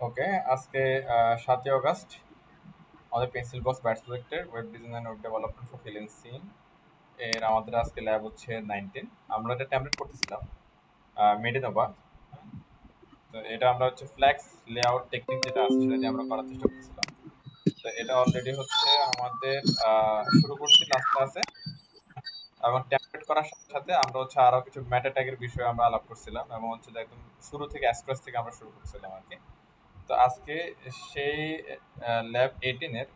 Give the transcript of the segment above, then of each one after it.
ওকে, আজকে ৭ই অগাস্ট আমাদের পেন্সিল বক্স ব্যাটস প্রজেক্টের web design and web development for freelancing এর আমাদের আজকে ল্যাব হচ্ছে 19। আমরা এটা টেমপ্লেট করতেছিলাম মেডিনোভা। তো এটা আমরা হচ্ছে ফ্ল্যাক্স লেআউট টেকনিক যেটা আছে সেটা দিয়ে আমরা করার চেষ্টা করতেছিলাম। তো এটা অলরেডি হচ্ছে আমাদের শুরু করছি লাস্টে আছে, এবং টেমপ্লেট করার সাথে সাথে আমরা হচ্ছে আরো কিছু মেটা ট্যাগের বিষয়ে আমরা আলাপ করছিলাম, এবং হচ্ছে যে একদম শুরু থেকে স্ক্র্যাচ থেকে আমরা শুরু করছিলাম আর কি। তো আজকে সেই ল্যাব 18 এর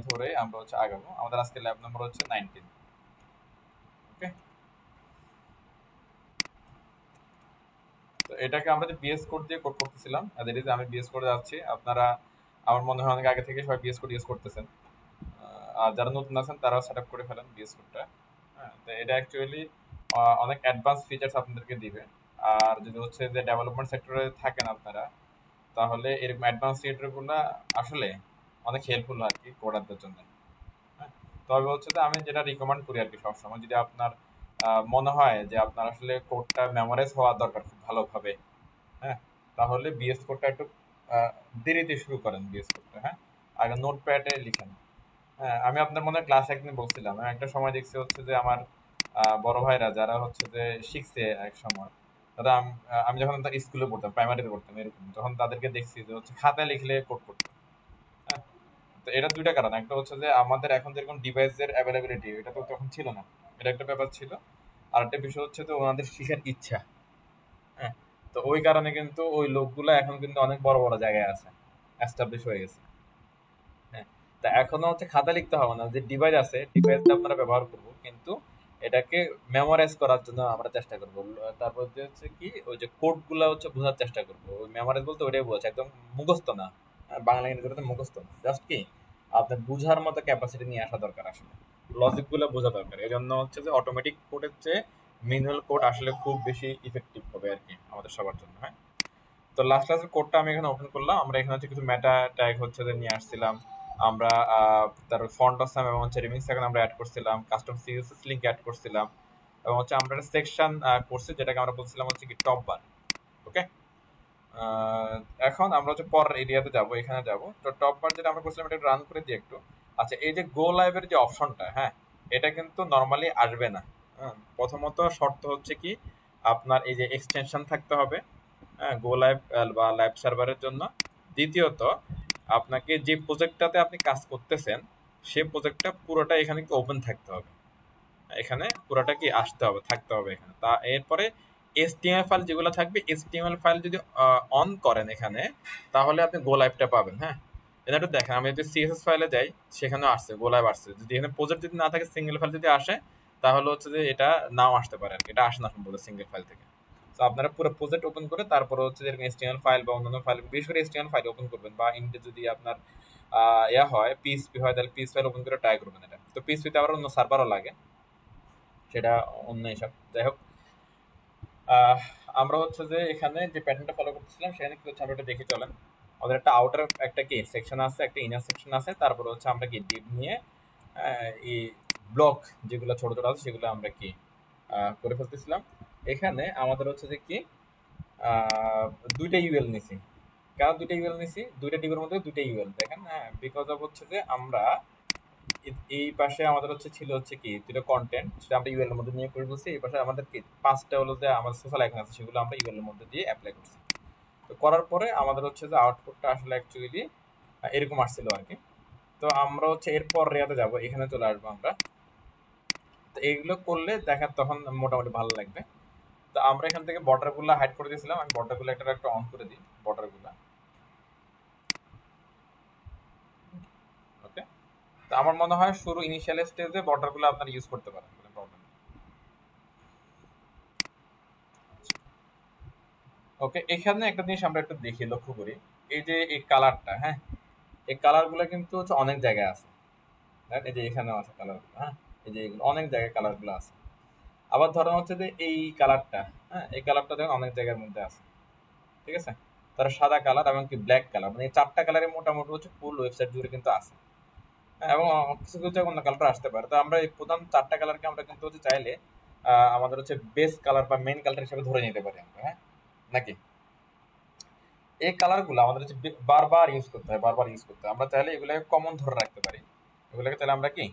ধরে আমরা হচ্ছে আগাবো। আমাদের আজকে ল্যাব নাম্বার হচ্ছে 19। ওকে, তো এটাকে আমরা যে বিএস কোড দিয়ে কোড করতেছিলাম, দ্যাট ইজ আমি বিএস কোডে যাচ্ছি। আপনারা আমার মনে হয় অনেক আগে থেকে সবাই বিএস কোড ইউজ করতেছেন, আর যারা নতুন আছেন তারাও সেট আপ করে ফেলেন বিএস কোডটা। হ্যাঁ, তো এটা অ্যাকচুয়ালি অনেক অ্যাডভান্স ফিচার্স আপনাদেরকে দিবে। আর যদি হচ্ছে যে ডেভেলপমেন্ট সেক্টরে থাকেন আপনারা, তাহলে এরকম অ্যাডভান্স ফিচারগুলো আসলে অনেক হেল্পফুল আর কি কোডারদের জন্য। হ্যাঁ, তবে হচ্ছে যে আমি যেটা রিকমেন্ড করি আর কি, সবসময় যদি আপনার মনে হয় যে আপনার আসলে কোডটা মেমোরাইজ হওয়া দরকার খুব ভালোভাবে, হ্যাঁ, তাহলে বিএস কোডটা একটু দেরি দিয়ে শুরু করেন বিএস কোডটা। হ্যাঁ, আগে নোট প্যাডে লিখেন। হ্যাঁ, আমি আপনার মনে হয় ক্লাস একদিন বলছিলাম, আমি একটা সময় দেখছি হচ্ছে যে আমার বড় ভাইরা যারা হচ্ছে যে শিখছে এক সময়, তারা আমি যখন তার স্কুলে পড়তাম, প্রাইমারিতে পড়তাম এরকম, তখন তাদেরকে দেখছি যে হচ্ছে খাতায় লিখলে কোড করতো। হ্যাঁ, তো এটা দুইটা কারণ, একটা হচ্ছে যে আমাদের এখন যেরকম ডিভাইসের অ্যাভেলেবিলিটি এটা তো তখন ছিল না, এটা একটা ব্যাপার ছিল। আর একটা বিষয় হচ্ছে তো ওনাদের শিখার ইচ্ছা। হ্যাঁ, তো ওই কারণে কিন্তু ওই লোকগুলো এখন কিন্তু অনেক বড় বড় জায়গায় আছে, এস্টাবলিশ হয়ে গেছে। হ্যাঁ, তা এখনো হচ্ছে খাতা লিখতে হবে না, যে ডিভাইস আছে ডিভাইসটা আমরা ব্যবহার করব, কিন্তু এটাকে মেমোরাইজ করার জন্য আমরা চেষ্টা করব। তারপর যে হচ্ছে কি ওই যে কোড গুলা হচ্ছে বোঝার চেষ্টা করব। ওই মেমোরাইজ বলতে ওইটাই বোঝাচ্ছে, একদম মুখস্থ না। বাংলা ইংরেজিতে মুখস্থ না, জাস্ট কি আপনার বুঝার মতো ক্যাপাসিটি নিয়ে আসা দরকার আসলে, লজিক গুলো বোঝা দরকার। এই জন্য হচ্ছে যে অটোমেটিক কোডের চেয়ে ম্যানুয়াল কোড আসলে খুব বেশি ইফেক্টিভ হবে আর কি আমাদের সবার জন্য। হ্যাঁ, তো লাস্ট ক্লাসের কোডটা আমি এখানে ওপেন করলাম। আমরা এখানে হচ্ছে কিছু মেটা ট্যাগ হচ্ছে যে নিয়ে আসছিলাম। আমরা তার ফন্ট অসাম এবং হচ্ছে রিমিক্স এখন আমরা অ্যাড করছিলাম, কাস্টম সিএসএস লিংক অ্যাড করছিলাম, এবং হচ্ছে আমরা একটা সেকশন করছি যেটাকে আমরা বলছিলাম হচ্ছে কি টপ বার। ওকে, এখন আমরা হচ্ছে পরের এরিয়াতে যাব, এখানে যাব। তো টপ বার যেটা আমরা করছিলাম এটা রান করে দিই একটু। আচ্ছা, এই যে গো লাইভের যে অপশনটা, হ্যাঁ, এটা কিন্তু নর্মালি আসবে না। হ্যাঁ, প্রথমত শর্ত হচ্ছে কি আপনার এই যে এক্সটেনশন থাকতে হবে, হ্যাঁ, গো লাইভ বা লাইভ সার্ভারের জন্য। দ্বিতীয়ত আপনাকে যে প্রজেক্টটাতে আপনি কাজ করতেছেন সেই প্রজেক্টটা পুরোটা এখানে কি ওপেন থাকতে হবে, এখানে পুরোটা কি আসতে হবে, থাকতে হবে এখানে। তা এরপরে এসটিএমএল ফাইল যেগুলো থাকবে, এসটিএমএল ফাইল যদি অন করেন এখানে, তাহলে আপনি গো লাইভটা পাবেন। হ্যাঁ, এটা একটু দেখেন, আমি যদি সিএসএস ফাইলে যাই সেখানেও আসছে গো লাইভ আসছে। যদি এখানে প্রজেক্ট যদি না থাকে, সিঙ্গেল ফাইল যদি আসে, তাহলে হচ্ছে যে এটা নাও আসতে পারে আর কি, এটা আসে না সম্ভবত সিঙ্গেল ফাইল থেকে। তো আপনারা পুরো প্রজেক্ট ওপেন করে তারপরে হচ্ছে যেরকম এসটিএমএল ফাইল বা অন্যান্য ফাইল, বিশেষ করে এসটিএমএল ফাইল ওপেন করবেন, বা ইন্ডে যদি আপনার ইয়া হয় পিএসপি হয়, তাহলে পিএস ফাইল ওপেন করে ট্রাই করবেন এটা। তো পিএসপিতে আবার অন্য সার্ভারও লাগে, সেটা অন্য হিসাব। যাই হোক, আহ, আমরা হচ্ছে যে এখানে যে প্যাটার্নটা ফলো করতেছিলাম সেখানে কি হচ্ছে আমরা এটা দেখে চলেন। আমাদের একটা আউটার একটা কি সেকশন আছে, একটা ইনার সেকশন আছে, তারপরে হচ্ছে আমরা কি ডিপ নিয়ে এই ব্লক যেগুলো ছোট ছোট আছে সেগুলো আমরা কি করে ফেলতেছিলাম। এখানে আমাদের হচ্ছে যে কি আহ, দুইটা ইউএল নিছি। কেন দুইটা ইউএল নিছি? দুইটা ডিপের মধ্যে দুইটা ইউএল দেখেন। হ্যাঁ, বিকজ অফ হচ্ছে যে আমরা এই পাশে আমাদের হচ্ছে ছিল হচ্ছে কি দুটো কন্টেন্ট, সেটা আমরা ইউএল এর মধ্যে নিয়ে করে বলছি। এই পাশে আমাদের কি পাঁচটা হলো যে আমাদের সোশ্যাল আইকন আছে, সেগুলো আমরা ইউএল এর মধ্যে দিয়ে অ্যাপ্লাই করছি। তো করার পরে আমাদের হচ্ছে যে আউটপুটটা আসলে অ্যাকচুয়ালি এরকম আসছিল আর কি। তো আমরা হচ্ছে এরপর রেয়াতে যাব, এখানে চলে আসবো আমরা। তো এইগুলো করলে দেখা তখন মোটামুটি ভালো লাগবে। তো আমরা এখান থেকে বর্ডার গুলো হাইড করে দিয়েছিলাম, আমি বর্ডার গুলো একটা অন করে দিই বর্ডার গুলো। ওকে, তো আমার মনে হয় শুরু ইনিশিয়াল স্টেজে বর্ডার গুলো আপনারা ইউজ করতে পারেন, কোনো প্রবলেম। ওকে, এখানে একটা জিনিস আমরা একটু দেখি, লক্ষ্য করি। এই যে এই কালারটা, হ্যাঁ, এই কালার গুলো কিন্তু হচ্ছে অনেক জায়গায় আছে। দেখ, এই যে এখানেও আছে কালার গুলো। হ্যাঁ, এই যে এগুলো অনেক জায়গায় কালার গুলো আছে। আবার ধরেন হচ্ছে যে এই কালারটা, হ্যাঁ, এই কালারটা দেখেন অনেক জায়গার মধ্যে আছে। ঠিক আছে, তারা সাদা কালার এবং কি ব্ল্যাক কালার, মানে এই চারটা কালারের মোটামুটি হচ্ছে ফুল ওয়েবসাইট জুড়ে কিন্তু আছে। হ্যাঁ, এবং কিছু কিছু অন্য কালার আসতে পারে। তো আমরা এই প্রধান চারটা কালারকে আমরা কিন্তু হচ্ছে চাইলে আমাদের হচ্ছে বেস কালার বা মেইন কালার হিসেবে ধরে নিতে পারি আমরা। হ্যাঁ, নাকি এই কালারগুলো আমাদের হচ্ছে বারবার ইউজ করতে হয়, বারবার ইউজ করতে হয়। আমরা চাইলে এগুলোকে কমন ধরে রাখতে পারি, এগুলোকে তাহলে আমরা কি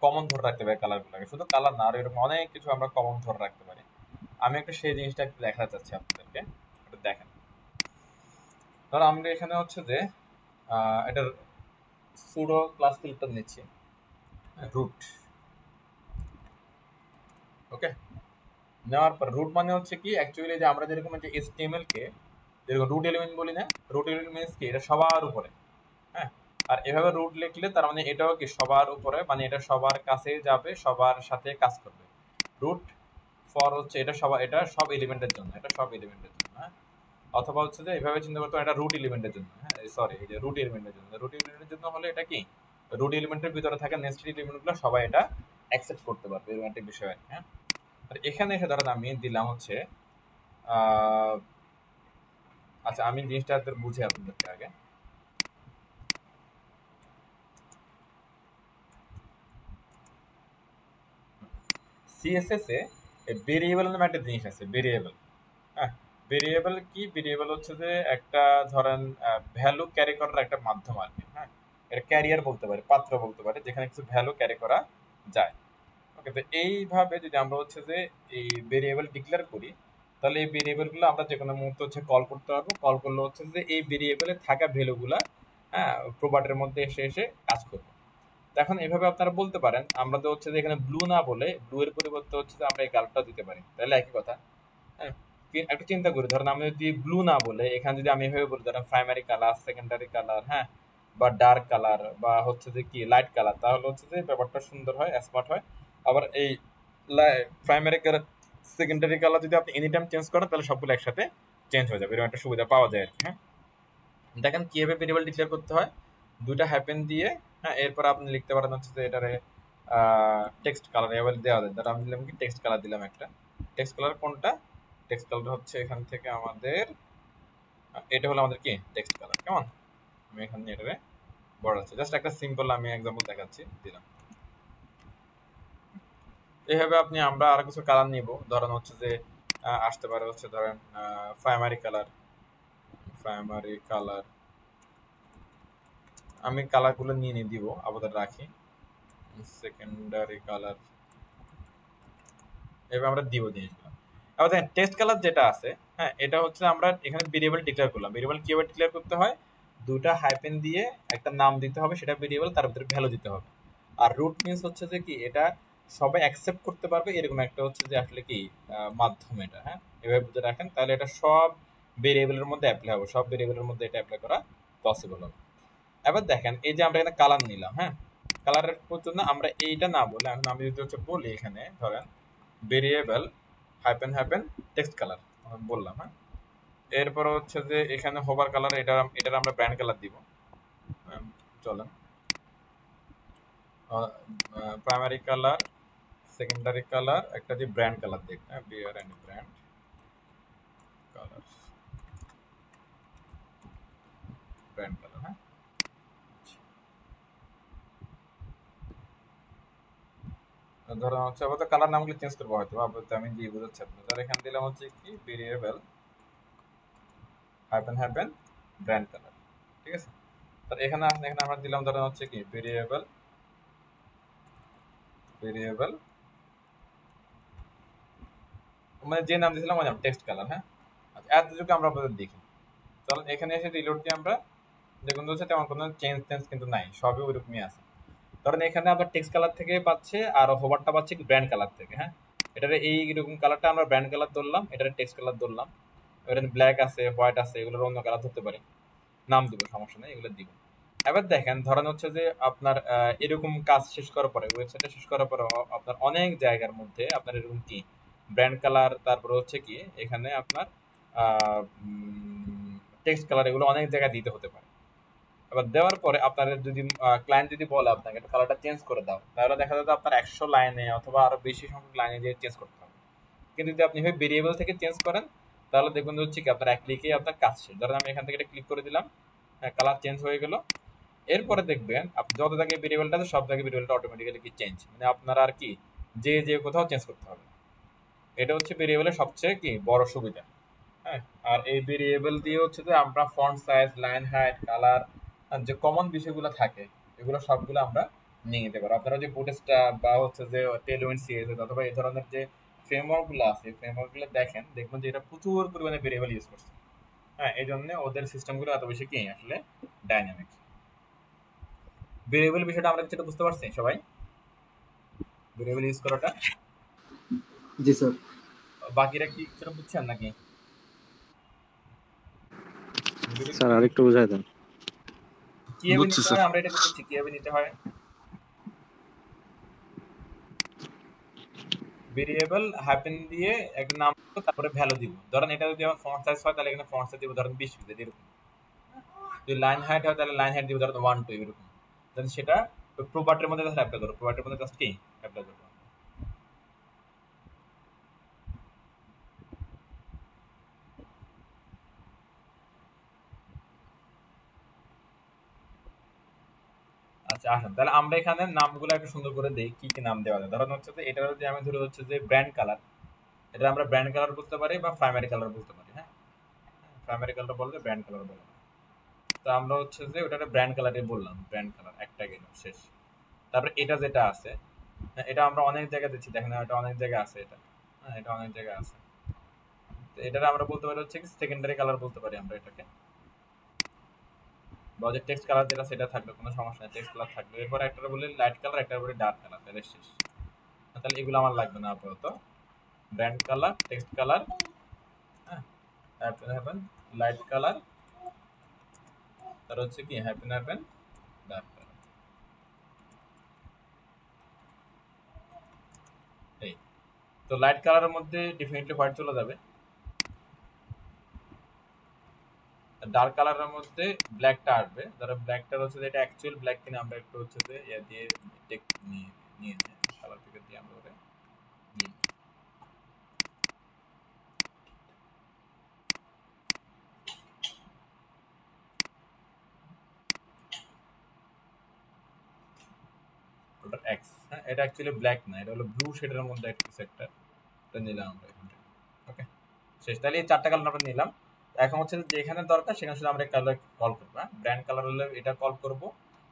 কমন ধরে রাখতে পারি কালারগুলোকে, শুধু কালার না, আর এরকম অনেক কিছু আমরা কমন ধরে রাখতে পারি। আমি একটা সেই জিনিসটা একটু দেখাতে চাচ্ছি আপনাদেরকে, একটু দেখেন। ধরো আমরা এখানে হচ্ছে যে এটার সুডো ক্লাস ফিল্টার নিচ্ছি, রুট। ওকে, নেওয়ার পর রুট মানে হচ্ছে কি অ্যাকচুয়ালি যে আমরা যেরকম যে HTML কে যেরকম রুট এলিমেন্ট বলি না, রুট এলিমেন্ট মিনস কি এটা সবার উপরে। হ্যাঁ, আর এভাবে রুট লিখলে তার মানে এটাও কি সবার উপরে, মানে এটা সবার কাছে যাবে, সবার সাথে কাজ করবে। রুট ফর হচ্ছে এটা সবার, এটা সব এলিমেন্টের জন্য, এটা সব এলিমেন্টের জন্য। হ্যাঁ, অথবা হচ্ছে যে এভাবে চিন্তা করতে এটা রুট এলিমেন্টের জন্য। হ্যাঁ, সরি, এই যে রুট এলিমেন্টের জন্য, রুট এলিমেন্টের জন্য হলে এটা কি রুট এলিমেন্টের ভিতরে থাকা নেস্টেড এলিমেন্টগুলো সবাই এটা অ্যাকসেপ্ট করতে পারবে, এরকম একটা বিষয়। হ্যাঁ, আর এখানে এসে ধরেন আমি দিলাম হচ্ছে আহ, আচ্ছা আমি জিনিসটা বুঝে আপনাদেরকে আগে। সিএসএস এ ভেরিয়েবল নামে একটা জিনিস আছে, ভেরিয়েবল। হ্যাঁ, ভেরিয়েবল কি, ভেরিয়েবল হচ্ছে যে একটা ধরেন ভ্যালু ক্যারি করার একটা মাধ্যম আর কি। হ্যাঁ, এটা ক্যারিয়ার বলতে পারে, পাত্র বলতে পারে, যেখানে কিছু ভ্যালু ক্যারি করা যায়। ওকে, তো এইভাবে যদি আমরা হচ্ছে যে এই ভেরিয়েবল ডিক্লেয়ার করি, তাহলে এই ভেরিয়েবলগুলো আমরা যে কোনো মুহূর্তে হচ্ছে কল করতে পারবো। কল করলে হচ্ছে যে এই ভেরিয়েবলে থাকা ভ্যালুগুলা হ্যাঁ প্রোভাইডারের মধ্যে এসে এসে কাজ করবে। তো এখন এভাবে আপনারা বলতে পারেন আমরা তো হচ্ছে যে এখানে ব্লু না বলে ব্লু এর পরিবর্তে হচ্ছে যে আমরা এই কালারটা দিতে পারি, তাহলে একই কথা। হ্যাঁ, একটু চিন্তা করি, ধরেন আমি যদি ব্লু না বলে এখানে যদি আমি এভাবে বলি ধরেন প্রাইমারি কালার, সেকেন্ডারি কালার, হ্যাঁ, বা ডার্ক কালার, বা হচ্ছে যে কি লাইট কালার, তাহলে হচ্ছে যে ব্যাপারটা সুন্দর হয়, স্মার্ট হয়। আবার এই প্রাইমারি কালার, সেকেন্ডারি কালার যদি আপনি এনি টাইম চেঞ্জ করেন তাহলে সবগুলো একসাথে চেঞ্জ হয়ে যাবে, এরকম একটা সুবিধা পাওয়া যায় আর কি। হ্যাঁ, দেখেন কিভাবে ভেরিয়েবল ডিক্লেয়ার করতে হয়, দুইটা হ্যাপেন দিয়ে। হ্যাঁ, এরপর আপনি লিখতে পারেন হচ্ছে যে এটারে টেক্সট কালার এভাবে দেওয়া যায়। ধরো আমি দিলাম কি টেক্সট কালার দিলাম একটা। টেক্সট কালার কোনটা, টেক্সট কালার হচ্ছে এখান থেকে আমাদের এটা হলো আমাদের কি টেক্সট কালার। কেমন, আমি এখানে এটারে বড় আছে, জাস্ট একটা সিম্পল আমি এক্সাম্পল দেখাচ্ছি, দিলাম। এইভাবে আপনি আমরা আরো কিছু কালার নিব, ধরেন হচ্ছে যে আসতে পারে হচ্ছে ধরেন প্রাইমারি কালার, প্রাইমারি কালার আমি কালারগুলো নিয়ে নিয়ে দিব আপাতত রাখি। সেকেন্ডারি কালার এভাবে আমরা দিব জিনিসগুলো। এবার দেখেন টেক্সট কালার যেটা আছে, হ্যাঁ, এটা হচ্ছে আমরা এখানে ভেরিয়েবল ডিক্লেয়ার করলাম। ভেরিয়েবল কিভাবে ডিক্লেয়ার করতে হয়, দুটা হাইফেন দিয়ে একটা নাম দিতে হবে, সেটা ভেরিয়েবল, তার ভিতরে ভ্যালু দিতে হবে। আর রুট মিনস হচ্ছে যে কি এটা সবাই অ্যাকসেপ্ট করতে পারবে, এরকম একটা হচ্ছে যে আসলে কি মাধ্যম এটা। হ্যাঁ, এভাবে বুঝে রাখেন, তাহলে এটা সব ভেরিয়েবলের মধ্যে অ্যাপ্লাই হবে, সব ভেরিয়েবলের মধ্যে এটা অ্যাপ্লাই করা পসিবল হবে। এবার দেখেন এই যে আমরা এখানে কালার নিলাম, হ্যাঁ, কালারের জন্য আমরা এইটা না বলে এখন আমি যদি হচ্ছে বলি এখানে ধরেন variable hyphen hyphen text colour বললাম। হ্যাঁ, এরপর হচ্ছে যে এখানে হোভার কালার, এটার আমরা ব্র্যান্ড কালার দিব। চলেন প্রাইমারি কালার, সেকেন্ডারি কালার, একটা যে ব্র্যান্ড কালার দেখ, হ্যাঁ, BR and brand colour, brand colour. হ্যাঁ, ধরো হচ্ছে আবার কালার নামগুলো চেঞ্জ করবো হয়তো, আপাতত আমি দিয়ে বোঝাচ্ছি আপনাদের। এখানে দিলাম হচ্ছে কি variable hyphen hyphen brand colour, ঠিক আছে। তো এখানে আসলে এখানে আমরা দিলাম ধরেন হচ্ছে কি ভেরিয়েবল, ভেরিয়েবল মানে যে নাম দিয়েছিলাম ওই নাম টেক্সট কালার। হ্যাঁ, আচ্ছা এতটুকু আমরা আপনাদের দেখি। চলুন এখানে এসে রিলোড দিয়ে আমরা দেখুন হচ্ছে তেমন কোনো চেঞ্জ টেঞ্জ কিন্তু নাই, সবই ওইরকমই আছে। কারণ এখানে আমরা টেক্সট কালার থেকে পাচ্ছে আর হোভারটা পাচ্ছে ব্র্যান্ড কালার থেকে। হ্যাঁ, এটার এইরকম কালারটা আমরা ব্র্যান্ড কালার ধরলাম, এটার টেক্সট কালার ধরলাম। এবার ব্ল্যাক আছে, হোয়াইট আছে, এগুলোর অন্য কালার ধরতে পারি, নাম দিব, সমস্যা নেই, এগুলো দিব। এবার দেখেন ধরেন হচ্ছে যে আপনার এরকম কাজ শেষ করার পরে, ওয়েবসাইটে শেষ করার পরে আপনার অনেক জায়গার মধ্যে আপনার এরকম কি ব্র্যান্ড কালার, তারপরে হচ্ছে কি এখানে আপনার টেক্সট কালার, এগুলো অনেক জায়গায় দিতে হতে পারে। এবার দেওয়ার পরে আপনার যদি ক্লায়েন্ট যদি বলে আপনাকে একটা কালারটা চেঞ্জ করে দাও, তাহলে দেখা যাবে আপনার 100 লাইনে অথবা আরো বেশি সংখ্যক লাইনে দিয়ে চেঞ্জ করতে হবে। কিন্তু যদি আপনি ভেরিয়েবল থেকে চেঞ্জ করেন তাহলে দেখবেন যে হচ্ছে কি আপনার এক ক্লিকে আপনার কাজ শেষ। ধরেন আমি এখান থেকে এটা ক্লিক করে দিলাম, হ্যাঁ, কালার চেঞ্জ হয়ে গেল। এরপরে দেখবেন আপনি যত জায়গায় ভেরিয়েবলটা আছে সব জায়গায় ভেরিয়েবলটা অটোমেটিক্যালি কি চেঞ্জ, মানে আপনার আর কি যে কোথাও চেঞ্জ করতে হবে না। এটা হচ্ছে ভেরিয়েবলের সবচেয়ে কি বড় সুবিধা। হ্যাঁ, আর এই ভেরিয়েবল দিয়ে হচ্ছে যে আমরা font size, line height, colour, যে কমন বিষয়গুলো থাকে এগুলো সবগুলো আমরা নিয়ে নিতে পারবো। আপনারা যে বুটস্ট্র্যাপ বা হচ্ছে যে টেলউইন্ড সিএসএস অথবা এই ধরনের যে ফ্রেমওয়ার্ক গুলো আছে, ফ্রেমওয়ার্ক গুলো দেখবেন যে এটা প্রচুর পরিমাণে ভেরিয়েবল ইউজ করছে। হ্যাঁ, এই জন্য ওদের সিস্টেমগুলো এত বেশি কি আসলে ডাইনামিক। ভেরিয়েবল বিষয়টা আমরা কিছুটা বুঝতে পারছি সবাই, ভেরিয়েবল ইউজ করাটা। জি স্যার। বাকিরা কি কিছুটা বুঝছেন নাকি? স্যার আরেকটু বুঝাই দেন। কিভাবে নিতে হয় আমরা এটা বুঝছি, কিভাবে নিতে হয়। ভেরিয়েবল হ্যাপেন দিয়ে একটা নাম দেব, তারপরে ভ্যালু দিব। ধরেন এটা যদি আমার ফন্ট সাইজ হয় তাহলে এখানে ফন্ট সাইজ দিব ধরেন 20 পিক্সেল এরকম। যদি লাইন হাইট হয় তাহলে লাইন হাইট দিব ধরেন 1 2 এরকম। দেন সেটা প্রপার্টির মধ্যে জাস্ট অ্যাপ্লাই করব, প্রপার্টির মধ্যে জাস্ট কি অ্যাপ্লাই করব। আচ্ছা আসেন তাহলে আমরা এখানে নামগুলো একটু সুন্দর করে দেই, কি কি নাম দেওয়া যায়। ধরেন হচ্ছে যে এটা যদি আমি ধরে হচ্ছে যে ব্র্যান্ড কালার, এটা আমরা ব্র্যান্ড কালার বলতে পারি বা প্রাইমারি কালার বলতে পারি। হ্যাঁ, প্রাইমারি কালার বললে ব্র্যান্ড কালার বলে না। তো আমরা হচ্ছে যে ওটা ব্র্যান্ড কালারই বললাম, ব্র্যান্ড কালার একটা গেল শেষ। তারপরে এটা যেটা আছে, হ্যাঁ, এটা আমরা অনেক জায়গায় দিচ্ছি, দেখেন এটা অনেক জায়গায় আছে, এটা হ্যাঁ এটা অনেক জায়গায় আছে। তো এটার আমরা বলতে পারি হচ্ছে কি সেকেন্ডারি কালার বলতে পারি আমরা এটাকে, বা যে টেক্সট কালার যেটা সেটা থাকবে কোনো সমস্যা নেই, টেক্সট কালার থাকবে। এরপর একটা বলি লাইট কালার, একটা বলি ডার্ক কালার, তাহলে শেষ। তাহলে এগুলো আমার লাগবে না আপাতত। ব্র্যান্ড কালার, টেক্সট কালার, হ্যাঁ, হ্যাপেন লাইট কালার, তার হচ্ছে কি হ্যাপেন ডার্ক কালার। এই তো লাইট কালারের মধ্যে ডেফিনেটলি হোয়াইট চলে যাবে, ডার্ক কালারের মধ্যে ব্ল্যাকটা আসবে। ধরো ব্ল্যাকটা হচ্ছে যে এটা অ্যাকচুয়াল ব্ল্যাক কিনা আমরা একটু হচ্ছে যে ইয়া দিয়ে টেক নিয়ে নিয়ে কালার থেকে দিয়ে আমরা ওটা নিই। ওটা এক্স, হ্যাঁ এটা অ্যাকচুয়ালি ব্ল্যাক না, এটা হলো ব্লু শেডের মধ্যে একটা সেক্টর, এটা নিলাম আমরা এখান থেকে। ওকে শেষ, তাহলে এই চারটা কালার আমরা নিলাম। এখন হচ্ছে যে যেখানে দরকার সেখানে শুধু আমরা কালার কল করবো। হ্যাঁ, ব্র্যান্ড কালার হলে এটা কল করব,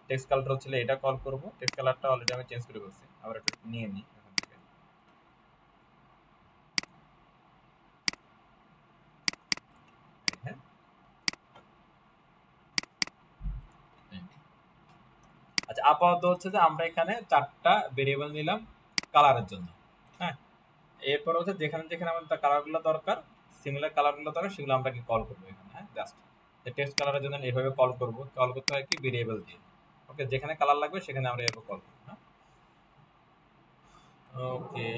টেক্সট কালার হচ্ছে এটা কল করব। টেক্সট কালারটা অলরেডি আমি চেঞ্জ করে ফেলছি, আবার একটু নিয়ে নিই এখান থেকে। হ্যাঁ, আচ্ছা আপাতত হচ্ছে যে আমরা এখানে চারটা ভেরিয়েবল নিলাম কালারের জন্য। হ্যাঁ, এরপর হচ্ছে যেখানে যেখানে আমাদের কালারগুলো দরকার, সিমিলার কালারগুলো দরকার, সেগুলো আমরা কি কল করবো এখানে। হ্যাঁ, জাস্ট টেক্সট কালারের জন্য এইভাবে কল করবো, কল করতে হয় কি ভেরিয়েবল দিয়ে। ওকে, যেখানে কালার লাগবে সেখানে আমরা এভাবে কল করবো। হ্যাঁ, ওকে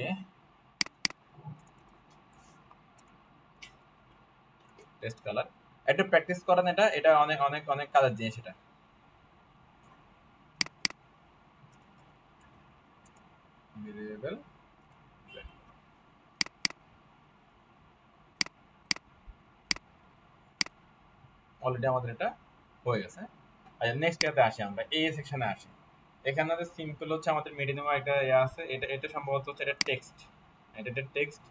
টেক্সট কালার একটু প্র্যাকটিস করেন, এটা এটা অনেক অনেক অনেক কাজের জিনিস এটা। ভেরিয়েবল অলরেডি আমাদের এটা হয়ে গেছে। আচ্ছা নেক্সট ইয়াতে আসি, আমরা এই সেকশনে আসি। এখানে সিম্পল হচ্ছে আমাদের মিডিয়াম একটা ইয়ে আছে, এটা এটা সম্ভবত হচ্ছে এটা টেক্সট, এটা টেক্সট।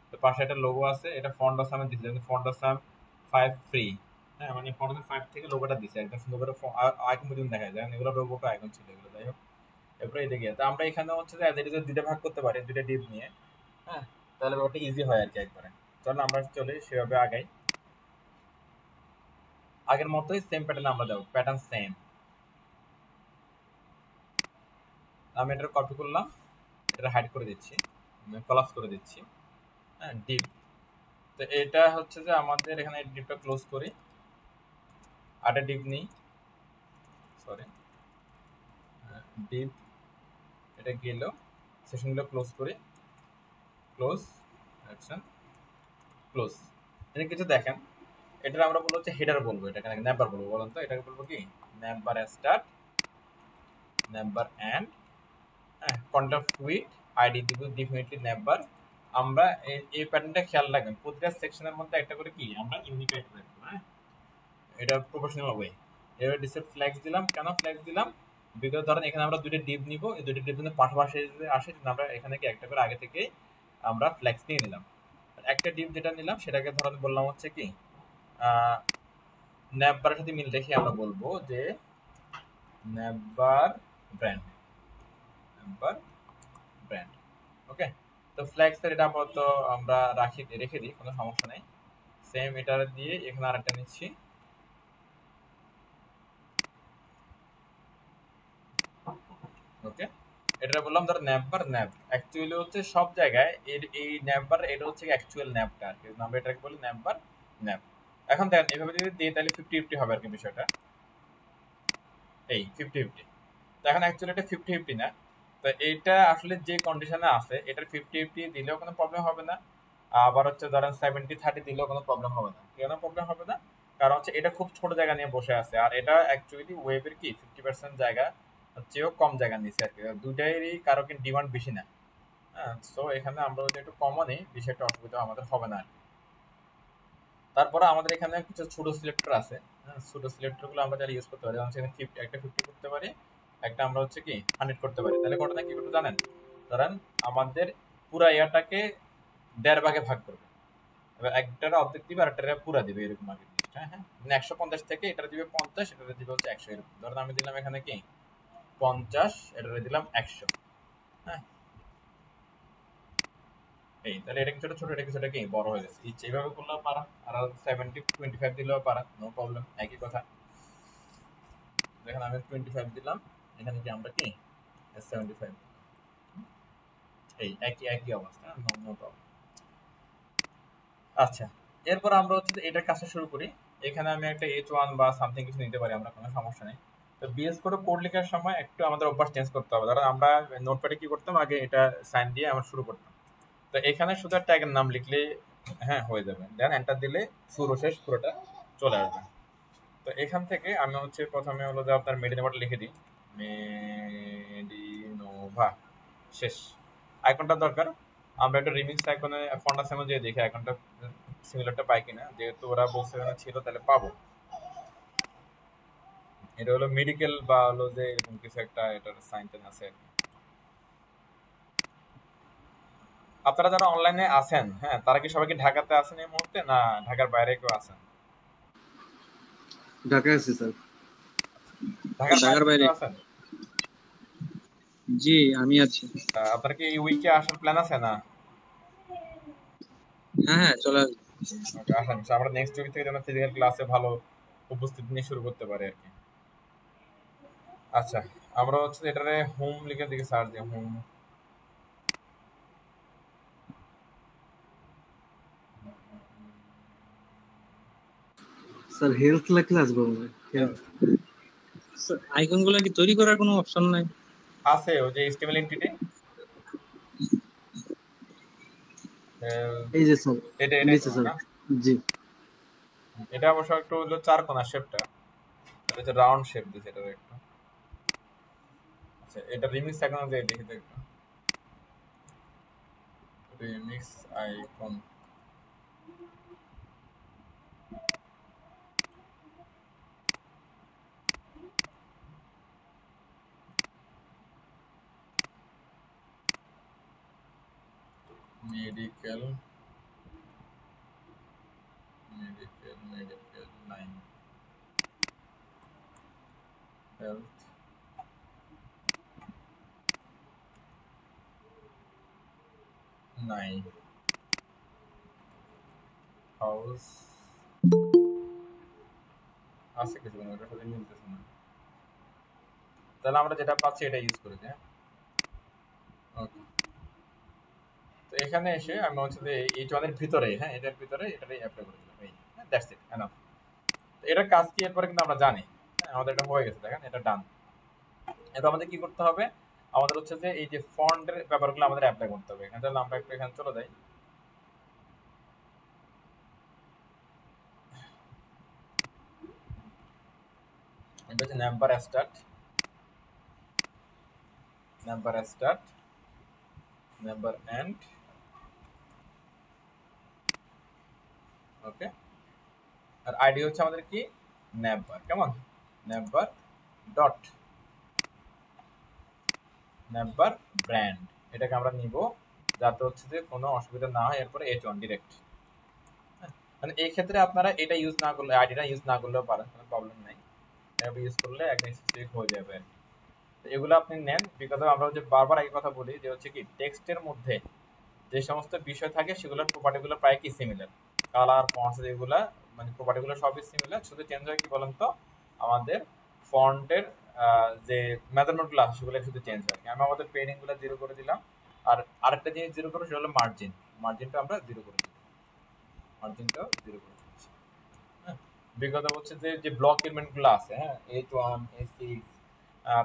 তো পাশে একটা লোগো আছে, এটা ফন্ট অফ সাম দিয়েছে, ফন্ট অফ সাম 5 ফ্রি। হ্যাঁ, মানে ফন্ট অফ 5 থেকে লোগোটা দিছে একদম সুন্দর করে, আইকন পর্যন্ত দেখা যায়, এগুলো লোগো আইকন ছিল এগুলো। যাই হোক, এরপরে এদিকে তো আমরা এখানে হচ্ছে যে এটা যদি দুইটা ভাগ করতে পারি, দুইটা ডিপ নিয়ে, হ্যাঁ, তাহলে ব্যাপারটা ইজি হয় আর কি একবারে। চলো আমরা চলে সেভাবে আগাই, আগের মতোই সেম প্যাটার্ন আমরা দেবো, প্যাটার্ন সেম। আমি এটা কপি করলাম, এটা হাইড করে দিচ্ছি, কলাপস করে দিচ্ছি। হ্যাঁ, ডিপ, তো এটা হচ্ছে যে আমাদের এখানে ডিপটা ক্লোজ করি, আরেকটা ডিপ নিই, সরি ডিপ, এটা গেল, সেশনগুলো ক্লোজ করি, ক্লোজ অ্যাকশন ক্লোজ। এটা কিছু দেখেন, এটার আমরা বলবো হচ্ছে হেডার বলবো, এটা নেবার বলবো, বলুন তো এটাকে বলবো কি নেবার স্টার্ট, নেবার এন্ড, হ্যাঁ, কন্টাক্ট উইথ আইডি দিব ডেফিনেটলি নেবার। আমরা এই প্যাটার্নটা খেয়াল রাখবেন, প্রতিটা সেকশনের মধ্যে একটা করে কি আমরা ইউনিক আইডি রাখবো। হ্যাঁ, এটা প্রফেশনাল ওয়ে। এবার ডিসেট ফ্ল্যাক্স দিলাম, কেন ফ্ল্যাক্স দিলাম, বিকজ ধরেন এখানে আমরা দুইটা ডিপ নিব, এই দুইটা ডিপ কিন্তু পাশাপাশি আসে, আমরা এখানে কি একটা করে আগে থেকে আমরা ফ্ল্যাক্স নিয়ে নিলাম। একটা ডিপ যেটা নিলাম সেটাকে ধরেন বললাম হচ্ছে কি ন্যাপবারের সাথে মিল রেখে আমরা বলবো যে ন্যাপবার ব্র্যান্ড, ন্যাপবার ব্র্যান্ড। ওকে, তো ফ্ল্যাক্সের এটা আপাতত আমরা রেখে দিই, কোনো সমস্যা নেই। সেম এটা দিয়ে এখানে আরেকটা নিচ্ছি, ওকে। এটা বললাম ধর ন্যাপবার ন্যাপ অ্যাকচুয়ালি হচ্ছে সব জায়গায় এই ন্যাপবার এটা হচ্ছে অ্যাকচুয়াল ন্যাপটা আর কি, আমরা এটাকে বলি ন্যাপবার ন্যাপ। এখন দেখেন এভাবে যদি দিই তাহলে 50-50 হবে আর কি বিষয়টা, এই 50-50। তো এখন অ্যাকচুয়ালি এটা 50-50 না, তো এইটা আসলে যে কন্ডিশনে আছে এটার 50-50 দিলেও কোনো প্রবলেম হবে না, আবার হচ্ছে ধরেন 70-30 দিলেও কোনো প্রবলেম হবে না। কেন প্রবলেম হবে না? কারণ হচ্ছে এটা খুব ছোট জায়গা নিয়ে বসে আছে, আর এটা অ্যাকচুয়ালি ওয়েবের কি 50% জায়গা চেয়েও কম জায়গা নিচ্ছে আর কি, দুইটারই কারো কিন্তু ডিমান্ড বেশি না। হ্যাঁ, সো এখানে আমরা যদি একটু কমও নিই বেশি একটা অসুবিধা আমাদের হবে না আর কি। তারপরে আমাদের এখানে কিছু ছোট সিলেক্টর আছে, হ্যাঁ, ছোট সিলেক্টর গুলো আমরা যারা ইউজ করতে পারি, যেমন সেখানে 50 একটা 50 করতে পারি, একটা আমরা হচ্ছে কি 100 করতে পারি। তাহলে ঘটনা কি করতে জানেন? ধরেন আমাদের পুরা ইয়াটাকে 1.5 ভাগে ভাগ করবে, এবার একটার অর্ধেক দিবে আর একটা পুরা দিবে, এরকম আর কি জিনিসটা। হ্যাঁ হ্যাঁ, মানে 150 থেকে এটা দিবে 50, এটা দিবে হচ্ছে 100, এরকম। ধরেন আমি দিলাম এখানে কি 50, এটা দিলাম 100। হ্যাঁ, এই তাহলে এটা কিছুটা ছোট, এটা কিছুটা কি বড় হয়ে গেছে, ইচ্ছে এইভাবে করলেও পারা, আর 70-25 দিলেও পারা, নো প্রবলেম, একই কথা। দেখেন আমি 25 দিলাম, এখানে কি আমরা কি 75, এই একই একই অবস্থা, নো নো প্রবলেম। আচ্ছা, এরপর আমরা হচ্ছে যে এটার কাজটা শুরু করি। এখানে আমি একটা H1 বা সামথিং কিছু নিতে পারি আমরা, কোনো সমস্যা নেই। তো বিএস কোড কোড লেখার সময় একটু আমাদের অভ্যাস চেঞ্জ করতে হবে। ধরো আমরা নোটপ্যাডে কি করতাম, আগে এটা সাইন দিয়ে আমরা শুরু করতাম। তো এখানে শুধু ট্যাগের নাম লিখলে হ্যাঁ হয়ে যাবে, দেন এন্টার দিলে শুরু শেষ পুরোটা চলে আসবে। তো এখান থেকে আমি হচ্ছে প্রথমে হলো যে আপনার মেডিনোভাটা লিখে দিই, মেডিনোভা শেষ। আইকনটা দরকার, আমরা একটা রিমিক্স আইকনে ফন্ট আছে দিয়ে দেখি আইকনটা সিমিলারটা পাই কিনা, যেহেতু ওরা বলছে ছিল তাহলে পাবো। এটা হলো মেডিকেল বা হলো যে এরকম কিছু একটা, এটার সাইন টাইন আছে। আপনারা যারা অনলাইনে আছেন, হ্যাঁ, তারা কি সবাই কি ঢাকাতে আছেন এই মুহূর্তে, না ঢাকার বাইরে কেউ আছেন? ঢাকায় আছি স্যার। ঢাকার বাইরে ঢাকার কি বাইরে। কেউ আছেন? জি, আমি আছি। আপনার কি এই উইকে আসার প্ল্যান আছে না? হ্যাঁ হ্যাঁ, চলে আসবো। ওকে, আসেন, আমরা নেক্সট উইক থেকে যেন ফিজিক্যাল ক্লাসে ভালো উপস্থিতি নিয়ে শুরু করতে পারি আর কি। আচ্ছা, আমরা হচ্ছে এটারে হোম লিখে দিকে সার্চ দিই, হোম। স্যার হেলথ লাগলে আসবো মনে হয়, হেলথ। আইকন গুলা কি তৈরি করার কোনো অপশন নাই? আছে ওই যে HTML এন্টিটি, এই যে স্যার, এটাই নিচে তো স্যার। না? জি এটা অবশ্য একটু হলো চার কোণা শেপটা, এটা হচ্ছে রাউন্ড শেপ দিয়েছে এটা একটু। আচ্ছা, এটা রিমিক্স আইকন দিয়ে দেখি তো একটু, remix icon. Medical, medical line, health, নাই, হাউস, আছে কিছু না, ওটার সাথে মিলতেছে না। তাহলে আমরা যেটা পাচ্ছি এটা ইউজ করি, হ্যাঁ। ওকে, তো এখানে এসে আমি হচ্ছে যে এই ওয়ানের ভিতরে, হ্যাঁ, এটার ভিতরে এটারই অ্যাপ্লাই করে দিলাম, এই দ্যাটস ইট, এনাফ। তো এটার কাজ কি এরপরে কিন্তু আমরা জানি, হ্যাঁ, আমাদের এটা হয়ে গেছে, দেখেন এটা ডান। এবার আমাদের কি করতে হবে, আমাদের হচ্ছে যে এই যে ফন্টের ব্যাপারগুলো আমাদের অ্যাপ্লাই করতে হবে। এখানে তাহলে আমরা একটু এখানে চলে যাই, এটা হচ্ছে number start, number start, number end, okay. আর আইডি হচ্ছে আমাদের কি নাম্বার, কেমন, নাম্বার ডট নাম্বার ব্র্যান্ড, এটাকে আমরা নিব যাতে হচ্ছে যে কোনো অসুবিধা না হয়। এরপরে H1 ডিরেক্ট। মানে এই ক্ষেত্রে আপনারা এটা ইউজ না করলে, আইডিটা ইউজ না করলেও পারেন, কোনো প্রবলেম নাই। এটা ইউজ করলে একদম স্পেসিফিক হয়ে যাবে আর কি। তো এগুলো আপনি নেন, বিকজ আমরা যে বারবার এই কথা বলি যে হচ্ছে কি টেক্সটের মধ্যে যে সমস্ত বিষয় থাকে সেগুলোর প্রপার্টিগুলো প্রায় কি সিমিলার। কালার, ফন্টস যেগুলা মানে প্রপার্টিগুলো সবই সিমিলার, শুধু চেঞ্জ হয় কি বলেন তো আমাদের ফন্টের যে মেজারমেন্টগুলো আছে সেগুলো শুধু চেঞ্জ হয়। আমি আমাদের পেডিংগুলো 0 করে দিলাম, আর আরেকটা জিনিস 0 করবো সেটা হলো মার্জিন। মার্জিনটা আমরা 0 করে দিই, মার্জিনটাও 0 করে দিচ্ছি। হ্যাঁ, বিগত হচ্ছে যে যে ব্লক এলিমেন্টগুলো আছে, হ্যাঁ, H1 H6,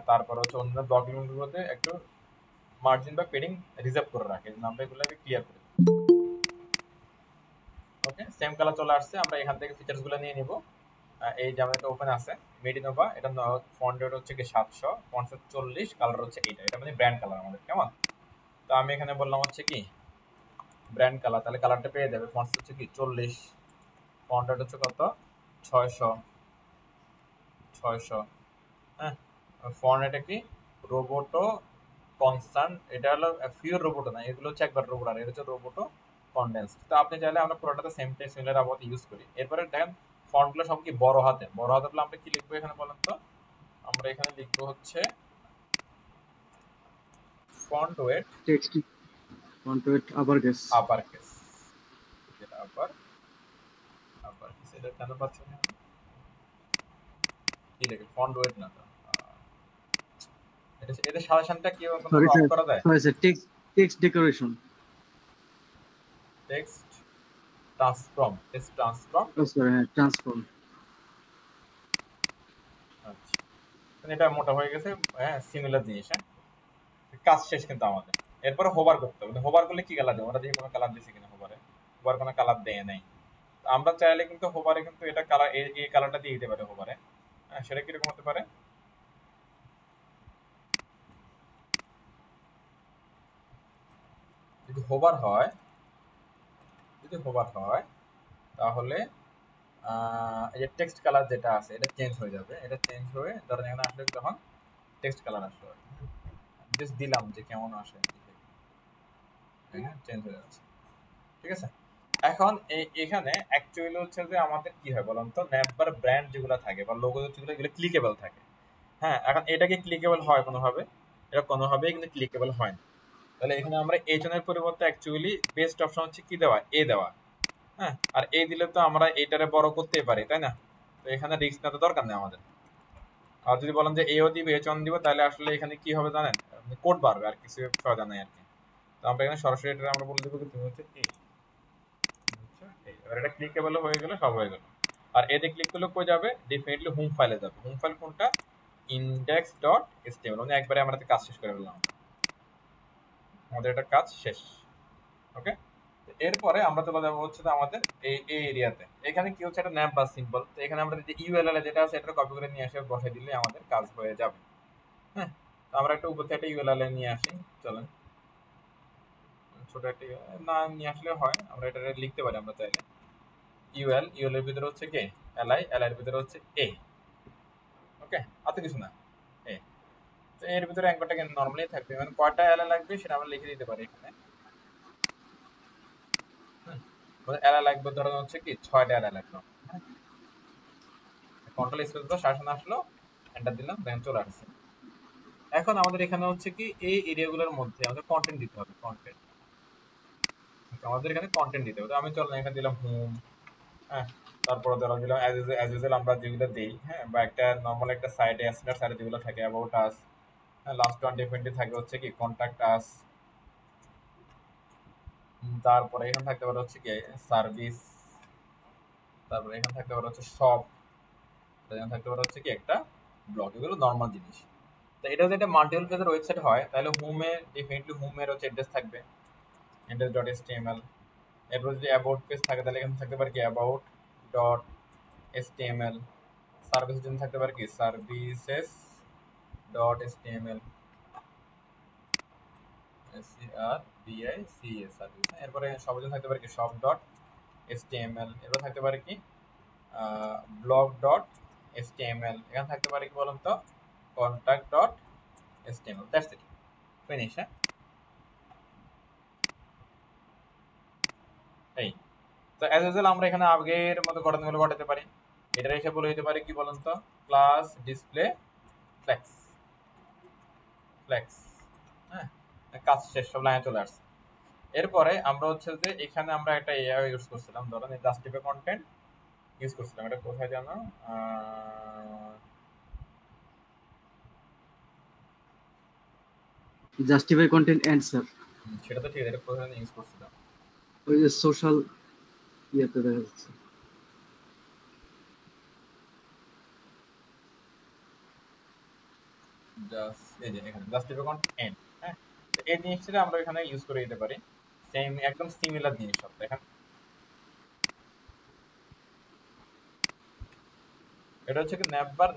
তারপর হচ্ছে অন্য ব্লক এলিমেন্টগুলোতে একটু মার্জিন বা পেডিং রিজার্ভ করে রাখে, আমরা এগুলোকে ক্লিয়ার করে দিই। ওকে, সেম কালার চলে আসছে। আমরা এখান থেকে ফিচার্স গুলো নিয়ে নিব। এই যে আমাদের ওপেন আছে মেডিনোভা, এটা ফন্ট রেট হচ্ছে কি 700, ফন্ট সাইজ 40, কালার হচ্ছে এটা মানে ব্র্যান্ড কালার আমাদের, কেমন? তো আমি এখানে বললাম হচ্ছে কি ব্র্যান্ড কালার, তাহলে কালারটা পেয়ে যাবে। ফন্ট সাইজ হচ্ছে কি 40, ফন্ট রেট হচ্ছে কত 600, হ্যাঁ। ফন্ট এটা কি রোবোটো কনস্ট্যান্ট, এটা হলো ফিওর রোবোটো না, এগুলো হচ্ছে একবার রোবোট, আর এটা হচ্ছে রোবোটো কনডেন্স। তো আপনি চাইলে আমরা পুরোটাতে সেম টেক্সট সিমিলার আবার ইউজ করি। এরপরে দেখেন ফন্টগুলো সব কি বড় হাতে, বড় হাতে হলে আমরা কি লিখবো এখানে বলেন তো? আমরা এখানে লিখবো হচ্ছে font wait text font wait upper case. Upper case, যেটা আপার কেস, এটা কেন পাচ্ছি না? কি লিখে ফন্ট ওয়েট না তো, এটা সাজেশনটা কি কোনো সরি অফ স্যার, করা যায়? Sorry sir, text decoration. Text transform, ও স্যার, হ্যাঁ, ট্রান্সফর্ম। আচ্ছা, এটা মোটা হয়ে গেছে। হ্যাঁ, সিমিলার জিনিস। হ্যাঁ, কাজ শেষ কিন্তু আমাদের। এরপরে হোভার করতে হবে। হোভার করলে কি কালার দেবো? আমরা দেখি কোনো কালার দিছি কিনা হোভারে। হোভার কোনো কালার দেয় নাই। আমরা চাইলে কিন্তু হোভারে কিন্তু এটা কালার, এই কালারটা দিয়ে দিতে পারে হোভারে। হ্যাঁ, সেটা কিরকম হতে পারে? যদি হোভার হয়, তাহলে এই যে টেক্সট কালার যেটা আছে এটা চেঞ্জ হয়ে যাবে। এটা চেঞ্জ হয়ে ধরেন এখানে আসলে তখন টেক্সট কালার আসলো, জাস্ট দিলাম যে কেমন আসে, হ্যাঁ, চেঞ্জ হয়ে যাচ্ছে। ঠিক আছে। এখন এখানে অ্যাকচুয়ালি হচ্ছে যে আমাদের কি হয় বলুন তো, নেভার ব্র্যান্ড যেগুলো থাকে বা লোগো যেগুলো, এগুলো ক্লিকেবল থাকে। হ্যাঁ, এখন এটা কি ক্লিকেবল হয় কোনোভাবে? এটা কোনোভাবেই কিন্তু ক্লিকেবল হয় না। তাহলে এখানে আমরা এই জনের পরিবর্তে অ্যাকচুয়ালি বেস্ট অপশন হচ্ছে কি দেওয়া, এ দেওয়া। হ্যাঁ, আর এই দিলে তো আমরা এইটারে বড় করতেই পারি, তাই না? তো এখানে রিস্ক নেওয়ার দরকার নেই আমাদের। আর যদি বলেন যে এও দিব H1 দিব, তাহলে আসলে এখানে কি হবে জানেন, কোড বাড়বে, আর কিছু ফায়দা নাই আর কি। তো আমরা এখানে সরাসরি এটা আমরা বলে দেবো কি তুমি হচ্ছে এই, এবার এটা ক্লিকেবল হয়ে গেলে সব হয়ে গেল। আর এতে ক্লিক করলে কই যাবে? ডেফিনেটলি হোম ফাইলে যাবে। হোম ফাইল কোনটা? index.html। মানে একবারে আমরা কাজ শেষ করে ফেললাম, আমাদের এটা কাজ শেষ। ওকে, এরপরে আমরা চলে যাবো হচ্ছে আমাদের এই এরিয়াতে। এখানে কি হচ্ছে, একটা ন্যাপ বা সিম্বল। তো এখানে আমরা যদি ইউএলএল যেটা আছে এটা কপি করে নিয়ে এসে বসাই দিলে আমাদের কাজ হয়ে যাবে। হ্যাঁ, তো আমরা একটা উপর থেকে একটা ইউএলএল নিয়ে আসি। চলেন, ছোট একটা না নিয়ে আসলে হয়, আমরা এটা লিখতে পারি আমরা চাইলে। ইউএল এর ভিতরে হচ্ছে কে এলআই, এর ভিতরে হচ্ছে এ। ওকে, এত কিছু না, এ। তো এর ভিতরে অ্যাঙ্করটা কিন্তু নরমালি থাকবে, মানে কয়টা এলআই লাগবে সেটা আমরা লিখে দিতে পারি এখানে। মানে এলআই লাগবে ধরুন হচ্ছে কি 6টা এলআই লাগবে। কন্ট্রোল স্পেস দাও, শাসন আসলো, এন্টার দিলাম, দেন চলে আসছে। এখন আমাদের এখানে হচ্ছে কি এই এরিয়াগুলোর মধ্যে আমাদের কন্টেন্ট দিতে হবে। কন্টেন্ট, আমাদের এখানে কন্টেন্ট দিতে হবে। তো আমি চলেন এখানে দিলাম হোম। হ্যাঁ, তারপরে ধরো দিলাম অ্যাজ ইউজুয়াল আমরা যেগুলো দিই, হ্যাঁ, বা একটা নর্মাল একটা সাইটে স্ট্যান্ডার্ড সাইটে যেগুলো থাকে অ্যাবাউট আস। হ্যাঁ, লাস্ট 20 থাকবে হচ্ছে কি কন্ট্যাক্ট আস। তারপরে এখানে থাকতে পারে হচ্ছে কি সার্ভিস। তারপরে এখানে থাকতে পারে হচ্ছে শপ। এখানে থাকতে পারে হচ্ছে কি একটা ব্লগ। এগুলো নর্মাল জিনিস। তো এটা যদি একটা মাল্টিপল পেজের ওয়েবসাইট হয় তাহলে হোমে ডেফিনেটলি হোমের হচ্ছে অ্যাড্রেস থাকবে, index.html। এরপর যদি অ্যাবাউট পেজ থাকে তাহলে এখানে থাকতে পারে কি অ্যাবাউট ডট html। সার্ভিসের জন্য থাকতে পারে কি services dot html, services service. এরপরে সবার জন্য থাকতে পারে কি শপ ডট html। এরপর থাকতে পারে কি ব্লগ ডট html। এখানে থাকতে পারে কি বলুন তো contact dot html। That's it, finish. হ্যাঁ, এই তো অ্যাজ ইউজুয়াল আমরা এখানে আগের মতো ঘটনাগুলো ঘটাতে পারি। এটা রেখে বলে দিতে পারি কি বলুন তো, ক্লাস ডিসপ্লে ফ্লেক্স ফ্লেক্স। হ্যাঁ, কাজ শেষ, সব লাইনে চলে আসছে। এরপরে আমরা হচ্ছে যে এখানে আমরা একটা এআই ইউজ করছিলাম, ধরেন এই জাস্টিফাই কন্টেন্ট ইউজ করছিলাম। এটা কোথায় জানো, জাস্টিফাই কন্টেন্ট অ্যান্সার, সেটা তো ঠিক আছে, এটা কোথায় ইউজ করছিলাম, ওই যে সোশ্যাল ইয়েতে দেখা যাচ্ছে। জাস্ট এই যে এখানে জাস্টিফাই কন্টেন্ট এন্ড। হ্যাঁ, তো এই জিনিসটা আমরা এখানে ইউজ করে দিতে পারি। সেম, একদম সিমিলার জিনিস সব। দেখেন এটা হচ্ছে কি ন্যাপ বার,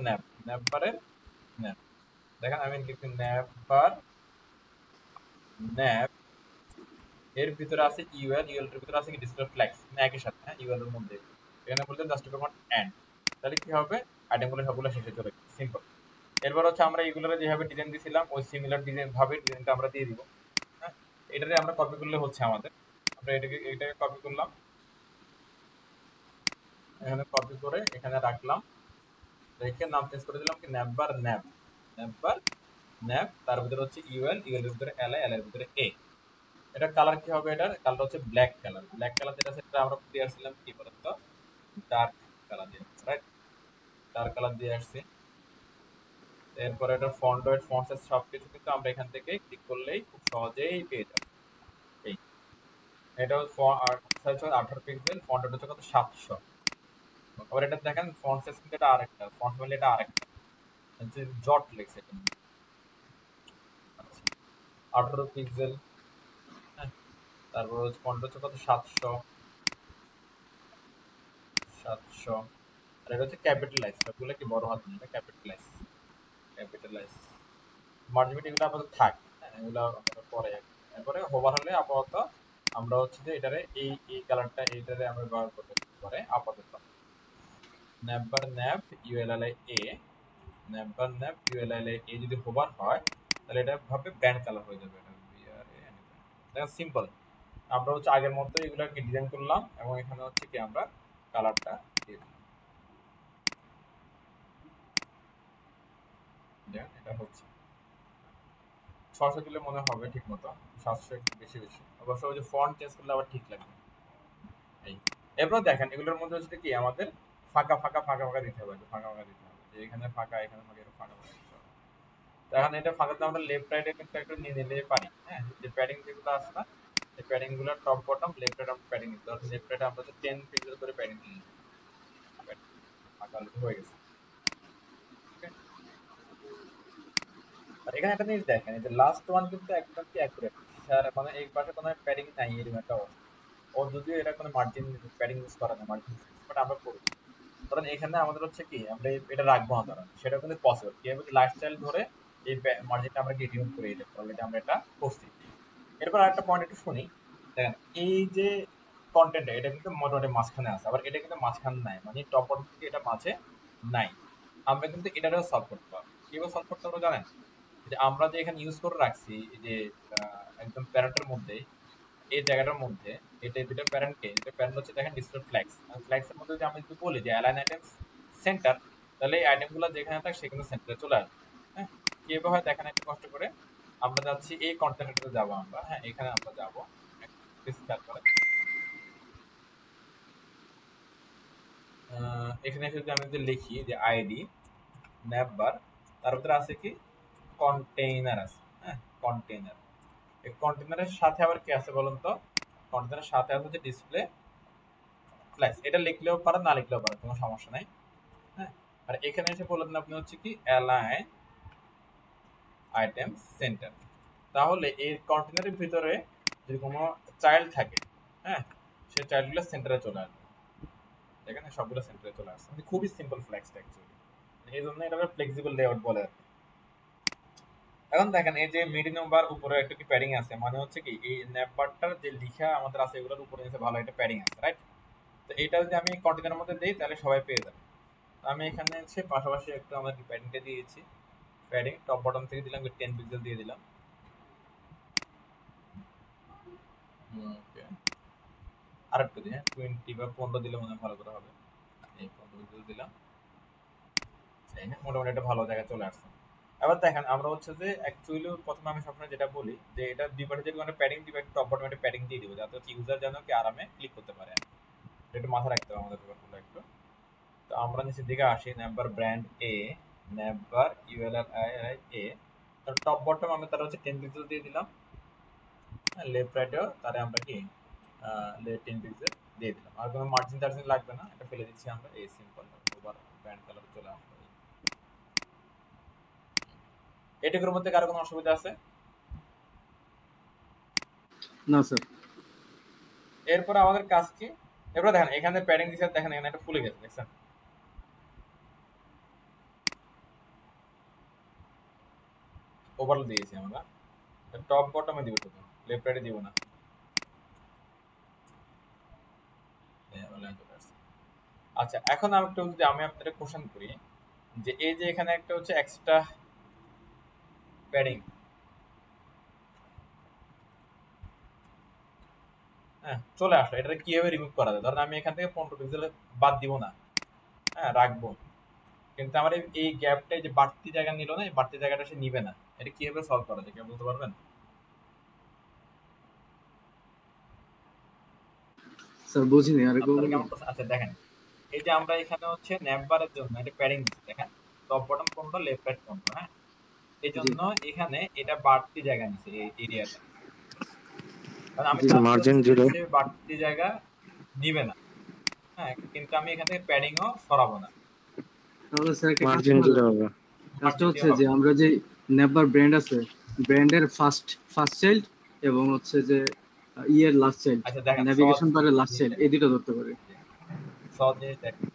ন্যাপ বারের ন্যাপ। দেখেন আমি লিখছি ন্যাপ বার ন্যাপ, এর ভিতরে আছে ইউএল, ইউএল এর ভিতরে আছে কি ডিসপ্লে ফ্ল্যাক্স, একই সাথে। হ্যাঁ, ইউএল এর মধ্যে এখানে বলতে জাস্টিফাই কন্টেন্ট এন্ড, তাহলে কি হবে, আইটেমগুলো সবগুলো শেষে চলে যাবে, সিম্পল। এরপর হচ্ছে আমরা এগুলোর যেভাবে ডিজাইন দিয়েছিলাম ওই সিমিলার ডিজাইন ভাবে ডিজাইনটা আমরা দিয়ে দিব। হ্যাঁ, এটারে আমরা কপি করলে হচ্ছে আমাদের, আমরা এটাকে কপি করলাম, এখানে কপি করে এখানে রাখলাম, রেখে নাম চেঞ্জ করে দিলাম কি ন্যাপ বার ন্যাপ, ন্যাপ বার ন্যাপ, তার ভিতরে হচ্ছে ইউএল, ইউএল এর ভিতরে এল, এল এর ভিতরে এ। এটা কালার কি হবে, এটার কালার হচ্ছে ব্ল্যাক কালার। ব্ল্যাক কালার যেটা সেটা আমরা দিয়ে আসছিলাম কি বলতো, ডার্ক কালার দিয়ে, রাইট, ডার্ক কালার দিয়ে আসছি। এরপরে এটা ফন্ট ওয়েট, ফন্ট সাইজ সবকিছু কিন্তু আমরা এখান থেকে ক্লিক করলেই খুব সহজেই পেয়ে যাব। এই এটা সাইজ হচ্ছে 18 পিক্সেল, ফন্ট ওয়েট হচ্ছে কত 700। আবার এটা দেখেন ফন্ট সাইজ কিন্তু এটা আরেকটা, ফন্ট ফ্যামিলি এটা আরেকটা, যে জট লেখছে এটা। আচ্ছা 18 পিক্সেল, হ্যাঁ, তারপর হচ্ছে ফন্ট হচ্ছে কত 700, 700। আর এটা হচ্ছে ক্যাপিটালাইজ, সবগুলো কি বড় হাত না, এটা ক্যাপিটালাইজ, ক্যাপিটালাইজ। মার্জিবিটি এগুলো আপাতত থাক, হ্যাঁ, এগুলো আমরা পরে। এরপরে হোভার হলে আপাতত আমরা হচ্ছে যে এটারে এই কালারটা এইটারে আমরা ব্যবহার করতে পারে আপাতত। ন্যাপ বার ন্যাপ ইউএলএল এ, ন্যাপ বার ন্যাপ ইউএলএল এ যদি হোভার হয় তাহলে এটা ভাবে ব্র্যান্ড কালার হয়ে যাবে। এটা দেখেন সিম্পল। আমরা হচ্ছে আগের মতো এগুলোকে ডিজাইন করলাম এবং এখানে হচ্ছে কি আমরা কালারটা দিয়ে দিলাম। দেখেন এটা হচ্ছে 600 দিলে মনে হবে ঠিক মতো, 700 একটু বেশি বেশি। অবশ্য ওই যে ফন্ট চেঞ্জ করলে আবার ঠিক লাগবে। এই এরপর দেখেন এগুলোর মধ্যে হচ্ছে কি আমাদের ফাঁকা ফাঁকা ফাঁকা ফাঁকা দিতে হবে, ফাঁকা ফাঁকা দিতে হবে, যে এখানে ফাঁকা, এখানে ফাঁকা, এরকম ফাঁকা ফাঁকা দিতে হবে। এখন এটা ফাঁকাতে আমরা লেফট রাইটে কিন্তু একটু নিয়ে নিলে পারি। হ্যাঁ, যে প্যাডিং যেগুলো আছে না, এই প্যাডিং গুলো টপ বটম লেফট রাইট আমরা প্যাডিং দিতে হবে। লেফট রাইটে আমরা 10 পিক্সেল করে প্যাডিং দিয়ে দিই, ফাঁকা হয়ে গেছে। ওকে, আর এখানে একটা জিনিস দেখেন, এই যে লাস্ট ওয়ান কিন্তু একদম কি অ্যাকুরেট, স্যার মানে এই পাশে কোনো প্যাডিং নাই, এরকম একটা অবস্থা। ও যদিও এটা কোনো মার্জিন প্যাডিং ইউজ করা না, মার্জিন, বাট আমরা করি। কারণ এখানে আমাদের হচ্ছে কি আমরা এটা রাখবো না, ধরেন সেটা কিন্তু পসিবল কি হবে, লাইফস্টাইল ধরে এই মার্জিনটা আমরা কি রিমুভ করে দিতে, অলরেডি আমরা এটা করছি। এরপর আরেকটা পয়েন্ট একটু শুনি। দেখেন এই যে কন্টেন্ট, এটা কিন্তু মোটামুটি মাঝখানে আছে, আবার এটা কিন্তু মাঝখানে নাই, মানে টপ বটম থেকে এটা মাঝে নাই। আমরা কিন্তু এটারও সলভ করতে পারবো। কিভাবে সলভ করতে পারবো জানেন, যে আমরা যে এখানে ইউজ করে রাখছি এই যে একদম প্যারেন্টের মধ্যে, এই জায়গাটার মধ্যে এটা দুটো প্যারেন্টকে, দুটো প্যারেন্ট হচ্ছে দেখেন ডিসপ্লে ফ্ল্যাক্স, ফ্ল্যাক্স এর মধ্যে যদি আমি যদি বলি যে অ্যালাইন আইটেমস সেন্টার, তাহলে এই আইটেমগুলো যেখানে থাকে সেখানে সেন্টারে চলে আসবে। হ্যাঁ, কিভাবে হয় দেখেন একটু কষ্ট করে। আমরা যাচ্ছি এই কন্টেন্টটাতে যাবো আমরা, হ্যাঁ এখানে আমরা যাবো, খেয়াল করেন। এখানে যদি আমি যদি লিখি যে আইডি ন্যাপ বার, তার ভিতরে আছে কি কন্টেইনার আছে। হ্যাঁ, কন্টেইনার, এই কন্টেইনারের সাথে আবার কি আছে বলুন তো, কন্টেইনারের সাথে আছে হচ্ছে ডিসপ্লে ফ্ল্যাক্স। এটা লিখলেও পারেন, না লিখলেও পারেন, কোনো সমস্যা নাই। হ্যাঁ, আর এখানে এসে বললেন আপনি হচ্ছে কি অ্যালাইন আইটেম সেন্টার, তাহলে এই কন্টেনারের ভিতরে যদি কোনো চাইল্ড থাকে, হ্যাঁ সেই চাইল্ডগুলো সেন্টারে চলে আসবে। দেখেন সবগুলো সেন্টারে চলে আসছে, মানে খুবই সিম্পল ফ্ল্যাক্সটা অ্যাকচুয়ালি, এই জন্য এটা ফ্লেক্সিবল লেআউট বলে আর কি। এখন দেখেন এই যে মিডি নাম্বার উপরে একটু কি প্যাডিং আছে, মানে হচ্ছে কি এই ন্যাপ বারটার যে লিখা আমাদের আছে এগুলোর উপরে নিচে ভালো একটা প্যাডিং আছে, রাইট। তো এইটা যদি আমি কন্টেনারের মধ্যে দিই তাহলে সবাই পেয়ে যাবে। আমি এখানে হচ্ছে পাশাপাশি একটু আমার প্যাডিংটা দিয়েছি, প্যাডিং টপ বটম থেকে দিলাম 10 পিক্সেল দিয়ে দিলাম। ওকে, আর একটু দিই, হ্যাঁ 20 বা 15 দিলে মনে হয় ভালো করে হবে। এই 15 পিক্সেল দিলাম, এই হ্যাঁ মোটামুটি একটা ভালো জায়গায় চলে আসছে। এবার দেখেন আমরা হচ্ছে যে অ্যাকচুয়ালি প্রথমে আমি সবসময় যেটা বলি যে এটা দুই পাশে যদি কোনো প্যাডিং দিবে, টপ বটম একটা প্যাডিং দিয়ে দিব যাতে হচ্ছে ইউজার যেন কি আরামে ক্লিক করতে পারে। এটা একটু মাথায় রাখতে হবে আমাদের ব্যাপারগুলো একটু। তো আমরা নিচের দিকে আসি, নেভার ব্র্যান্ড এ, নেভার ইউএলআরআই এ, তার টপ বটম আমরা তার হচ্ছে 10 পিক্সেল দিয়ে দিলাম, লেফট রাইটেও তারে আমরা কি 10 পিক্সেল দিয়ে দিলাম। আর কোনো মার্জিন টার্জিন লাগবে না, এটা ফেলে দিচ্ছি আমরা, এই সিম্পল ওভার ব্র্যান্ড কালার চলে আসবে। এটুকুর মধ্যে কারো কোনো অসুবিধা আছে? না স্যার। এরপর আমাদের কাজ কি, এরপর দেখেন এখানে প্যাডিং দিচ্ছে, দেখেন এখানে একটা ফুলে গেছে, দেখছেন ওভারল দিয়েছি আমরা। টপ বটমে দিব শুধু, লেফট রাইটে দিব না। আচ্ছা এখন আমি একটু যদি আমি আপনাদের কোশ্চেন করি যে এই যে এখানে একটা হচ্ছে এক্সট্রা প্যাডিং, হ্যাঁ চলে আসলো, এটা কিভাবে রিমুভ করা যায়? ধরেন আমি এখান থেকে 15 পিক্সেল বাদ দিব না, হ্যাঁ রাখবো, কিন্তু আমার এই গ্যাপটা যে বাড়তি জায়গা নিল না, এই বাড়তি জায়গাটা সে নিবে না, এটা কিভাবে সলভ করা যায় কেউ বলতে পারবেন? স্যার বুঝিনি, আর একবার আপনারা বলুন। কেমন করছেন? আচ্ছা দেখেন এই যে আমরা এখানে হচ্ছে ন্যাপবারের জন্য এটা প্যাডিং দিচ্ছি, দেখেন টপ বটম 15 লেফট রাইট 15, হ্যাঁ এই জি জন্য এখানে এটা বাড়তি জায়গা নিছে এই এরিয়াটা, কারণ আমি জি চাচ্ছি মার্জিন হচ্ছে যে জিরো। সে বাড়তি জায়গা নিবে না, হ্যাঁ কিন্তু আমি এখান থেকে প্যাডিংও সরাবো না, তাহলে স্যার একটা কাজ মার্জিন করা জিরো যাবে। হবে। কাজটা মার্জিন হচ্ছে দিয়ে যে হবে। আমরা যে নেভার ব্র্যান্ড আছে, ব্র্যান্ডের ফার্স্ট ফার্স্ট চাইল্ড এবং হচ্ছে যে ইয়ের লাস্ট চাইল্ড, আচ্ছা দেখেন সহজ নেভিগেশন বারের লাস্ট চাইল্ড, জিনিসটা, এই দুটো ধরতে পারে। সহজ জিনিস দেখেন,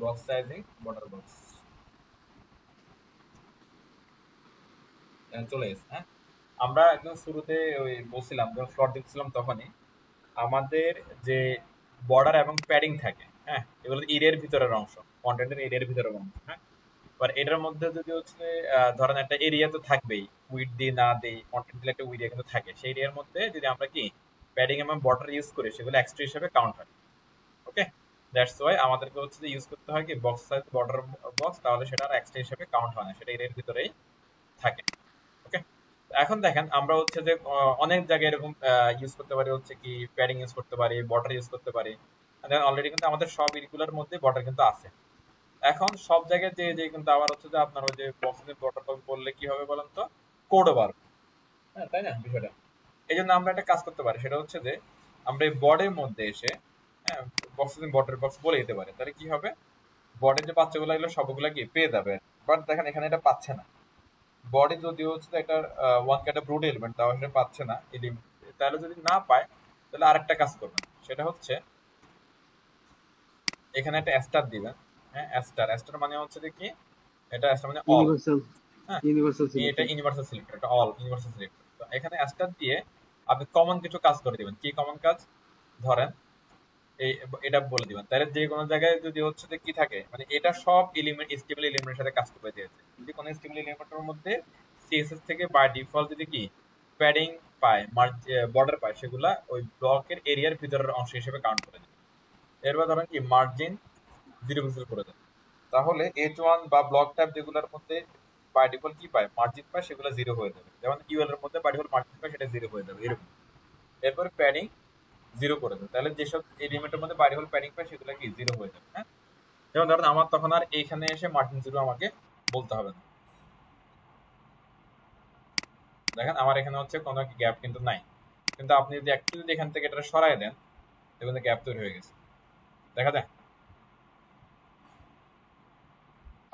বক্স সাইজিং বর্ডার বক্স চলে গেছে, হ্যাঁ আমরা একদম শুরুতে ওই বলছিলাম যখন ফ্লট দিচ্ছিলাম তখনই আমাদের যে বর্ডার এবং প্যাডিং থাকে, হ্যাঁ এগুলো এরিয়ার ভিতরের অংশ, কন্টেন্টের এরিয়ার ভিতরের অংশ, হ্যাঁ এবার এটার মধ্যে যদি হচ্ছে ধরেন একটা এরিয়া তো থাকবেই, উইড দিয়ে না দেই কন্টেন্ট দিলে একটা এরিয়া কিন্তু থাকে, সেই এরিয়ার মধ্যে যদি আমরা কি প্যাডিং এবং বর্ডার ইউজ করি সেগুলো এক্সট্রা হিসেবে কাউন্ট হয়। ওকে, দ্যাটস ওয়াই আমাদেরকে হচ্ছে যে ইউজ করতে হয় কি বক্স সাইজ বর্ডার বক্স, তাহলে সেটা আর এক্সট্রা হিসেবে কাউন্ট হয় না, সেটা এরিয়ার ভিতরেই থাকে। ওকে, এখন দেখেন আমরা হচ্ছে যে অনেক জায়গায় এরকম ইউজ করতে পারি, হচ্ছে কি প্যাডিং ইউজ করতে পারি, বর্ডার ইউজ করতে পারি, অলরেডি কিন্তু আমাদের সব এগুলোর মধ্যে বর্ডার কিন্তু আছে। এখন সব জায়গায় যে যে কিন্তু আবার হচ্ছে যে আপনার ওই যে বক্সের বর্ডার বক্স বললে কি হবে বলেন তো, কোডও পারবে, হ্যাঁ তাই না বিষয়টা। এই জন্য আমরা একটা কাজ করতে পারি, সেটা হচ্ছে যে আমরা এই বর্ডের মধ্যে এসে, হ্যাঁ বক্সের বর্ডার বক্স বলে দিতে পারি, তাহলে কি হবে বর্ডের যে বাচ্চাগুলো এগুলো সবগুলা কি পেয়ে যাবে। বাট দেখেন এখানে এটা পাচ্ছে না, বডি যদিও হচ্ছে একটা ওয়ান ক্যাটা ব্রুট এলিমেন্ট, তাও সেটা পাচ্ছে না এলিমেন্ট। তাহলে যদি না পায় তাহলে আরেকটা কাজ করবেন, সেটা হচ্ছে এখানে একটা অ্যাস্টার দিবেন, হ্যাঁ অ্যাস্টার, অ্যাস্টার মানে হচ্ছে যে কি, এটা অ্যাস্টার মানে অল, ইউনিভার্সাল হ্যাঁ ইউনিভার্সাল এটা সিলেক্টর। ইউনিভার্সাল সিলেক্টর, এটা অল ইউনিভার্সাল সিলেক্টর। তো এখানে অ্যাস্টার দিয়ে আপনি কমন কিছু কাজ করে দিবেন, কি কমন কাজ, ধরেন এই এটা বলে দিবেন, তাহলে যে কোনো জায়গায় যদি হচ্ছে যে কি থাকে মানে এটা সব এলিমেন্ট স্টেবল এলিমেন্টের সাথে কাজ করে দিয়েছে, যদি কোনো স্টেবল এলিমেন্টের মধ্যে সিএসএস থেকে বাই ডিফল্ট যদি কি প্যাডিং পায় বর্ডার পায় সেগুলা ওই ব্লকের এরিয়ার ভিতরের অংশ হিসেবে কাউন্ট করে দেবে। এরপর ধরেন কি মার্জিন 0 পিক্সেল করে দেবে, তাহলে H1 বা ব্লক টাইপ যেগুলোর মধ্যে বাই ডিফল্ট কি পায় মার্জিন পায় সেগুলো 0 হয়ে যাবে, যেমন ইউএল এর মধ্যে বাই ডিফল্ট মার্জিন পায় সেটা 0 হয়ে যাবে এরকম। এরপরে প্যাডিং 0 করে দেবে, তাহলে যেসব এলিমেন্টের মধ্যে বাই ডিফল্ট প্যাডিং পায় সেগুলো কি 0 হয়ে যাবে, হ্যাঁ যেমন ধরেন আমার তখন আর এইখানে এসে মার্জিন 0 আমাকে বলতে হবে না। দেখেন আমার এখানে হচ্ছে কোনো গ্যাপ কিন্তু নাই, কিন্তু আপনি যদি একটু যদি এখান থেকে এটা সরাই দেন দেখুন গ্যাপ তৈরি হয়ে গেছে, দেখা যায়।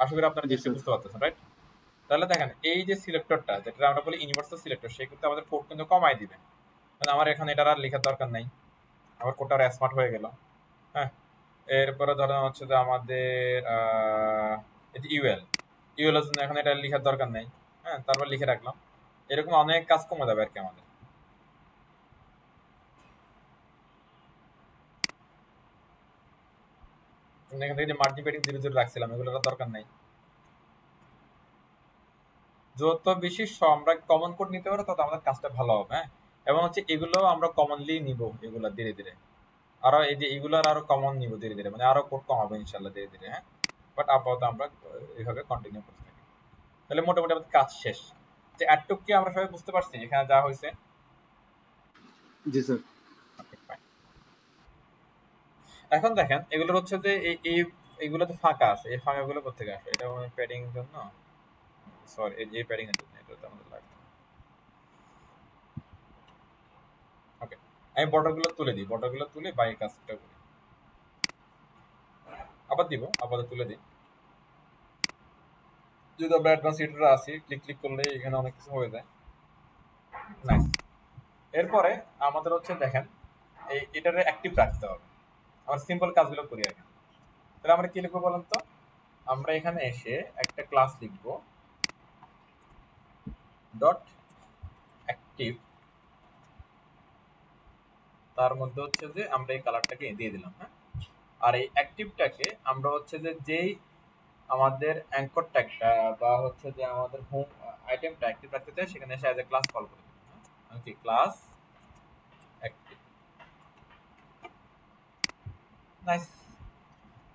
আশা করি আপনারা জি জিনিসটা স্যার। বুঝতে পারতেছেন, রাইট? তাহলে দেখেন এই যে সিলেক্টরটা যেটা আমরা বলি ইউনিভার্সাল সিলেক্টর, সে কিন্তু আমাদের কোড কিন্তু কমাই দিবে, মানে আমার এখানে এটার আর লেখার দরকার নাই, আমার কোডটা আর স্মার্ট হয়ে গেল, হ্যাঁ। এরপরে ধরেন হচ্ছে যে আমাদের এই যে ইউএল, ইউএল এর জন্য এখন এটা লেখার দরকার নাই, হ্যাঁ তারপর লিখে রাখলাম, এরকম অনেক কাজ কমে যাবে আর কি আমাদের। এখান থেকে যে মার্জিন প্যাডিং 0 0 রাখছিলাম এগুলোর দরকার নাই। যত বেশি আমরা কমন কোড নিতে পারো তত আমাদের কাজটা ভালো হবে, হ্যাঁ এবং হচ্ছে এগুলো আমরা কমনলি নিব, এগুলা ধীরে ধীরে আরো এই যে এগুলার আরো কমন নিব ধীরে ধীরে, মানে আরো কোড কমাবো ইনশাল্লাহ ধীরে ধীরে। হ্যাঁ, বাট আপাতত আমরা এইভাবে কন্টিনিউ করতে থাকি। তাহলে মোটামুটি আমাদের কাজ শেষ। যে এতটুকু কি আমরা সবাই বুঝতে পারছি এখানে যা হয়েছে? জি স্যার। এখন দেখেন এগুলোর হচ্ছে যে এইগুলোতে ফাঁকা আছে, এই ফাঁকাগুলো কোথেকে আসে? এটা প্যাডিং এর জন্য, সরি এই প্যাডিং এর জন্য, এটা তো আমাদের লাগবে। ওকে, আমি বর্ডারগুলো তুলে দিই, বর্ডারগুলো তুলে বাই কাজটা করি, আবার দিব, আপাতত তুলে দিই। যদি আমরা অ্যাডভান্স এডিটর আসি, ক্লিক ক্লিক করলে এখানে অনেক কিছু হয়ে যায়। নাইস। এরপরে আমাদের হচ্ছে দেখেন এটারে অ্যাক্টিভ রাখতে হবে। আমরা সিম্পল কাজগুলো করি আগে। তাহলে আমরা কি লিখবো বলেন তো? আমরা এখানে এসে একটা ক্লাস লিখবো ডট অ্যাক্টিভ, তার মধ্যে হচ্ছে যে আমরা এই কালারটাকে দিয়ে দিলাম। হ্যাঁ, আর এই অ্যাক্টিভটাকে আমরা হচ্ছে যে যেই আমাদের অ্যাঙ্কর ট্যাগটা বা হচ্ছে যে আমাদের হোম আইটেমটা অ্যাক্টিভ রাখতে চাই সেখানে এসে অ্যাজ এ ক্লাস কল করে দিই। ওকে, ক্লাস অ্যাক্টিভ। নাইস।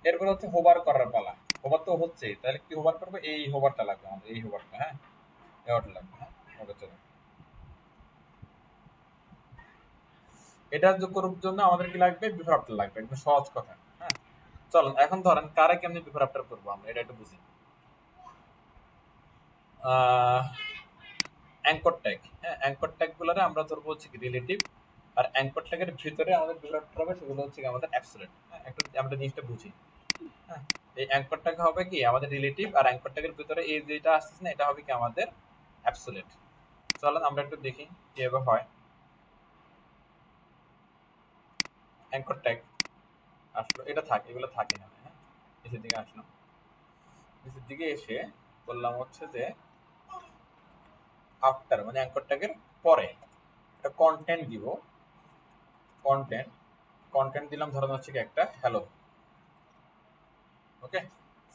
এরপর হচ্ছে হোভার করার পালা। হোভার তো হচ্ছে, তাহলে কি হোভার করবো? এই হোভারটা লাগবে আমাদের, এই হোভারটা। হ্যাঁ, এই হোভারটা লাগবে। হ্যাঁ, ওকে চলো। এটা যোগ করার জন্য আমাদের কি লাগবে? বিফোর আফটার লাগবে, একদম সহজ কথা। হ্যাঁ, চলুন এখন ধরেন কারে কেমনি বিফোর আফটার করবো আমরা এটা একটু বুঝি। অ্যাঙ্কর ট্যাগ, হ্যাঁ, অ্যাঙ্কর ট্যাগ গুলোরে আমরা ধরবো হচ্ছে কি রিলেটিভ, আর অ্যাঙ্কর ট্যাগের ভিতরে আমাদের বিফোর আফটার হবে সেগুলো হচ্ছে কি আমাদের অ্যাবসলিউট। হ্যাঁ, একটু আমরা জিনিসটা বুঝি। হ্যাঁ, এই অ্যাঙ্কর ট্যাগ হবে কি আমাদের রিলেটিভ, আর অ্যাঙ্কর ট্যাগের ভিতরে এই যেটা আসছে না এটা হবে কি আমাদের অ্যাবসলিউট। চলুন আমরা একটু দেখি কিভাবে হয়। অ্যাঙ্কর ট্যাগ আসলো, এটা থাকে, এগুলো থাকে না। হ্যাঁ, নিচের দিকে আসলাম, নিচের দিকে এসে বললাম হচ্ছে যে আফটার মানে অ্যাঙ্কর ট্যাগের পরে একটা কন্টেন্ট দিব। কন্টেন্ট, কন্টেন্ট দিলাম ধরেন হচ্ছে কি একটা হ্যালো। ওকে,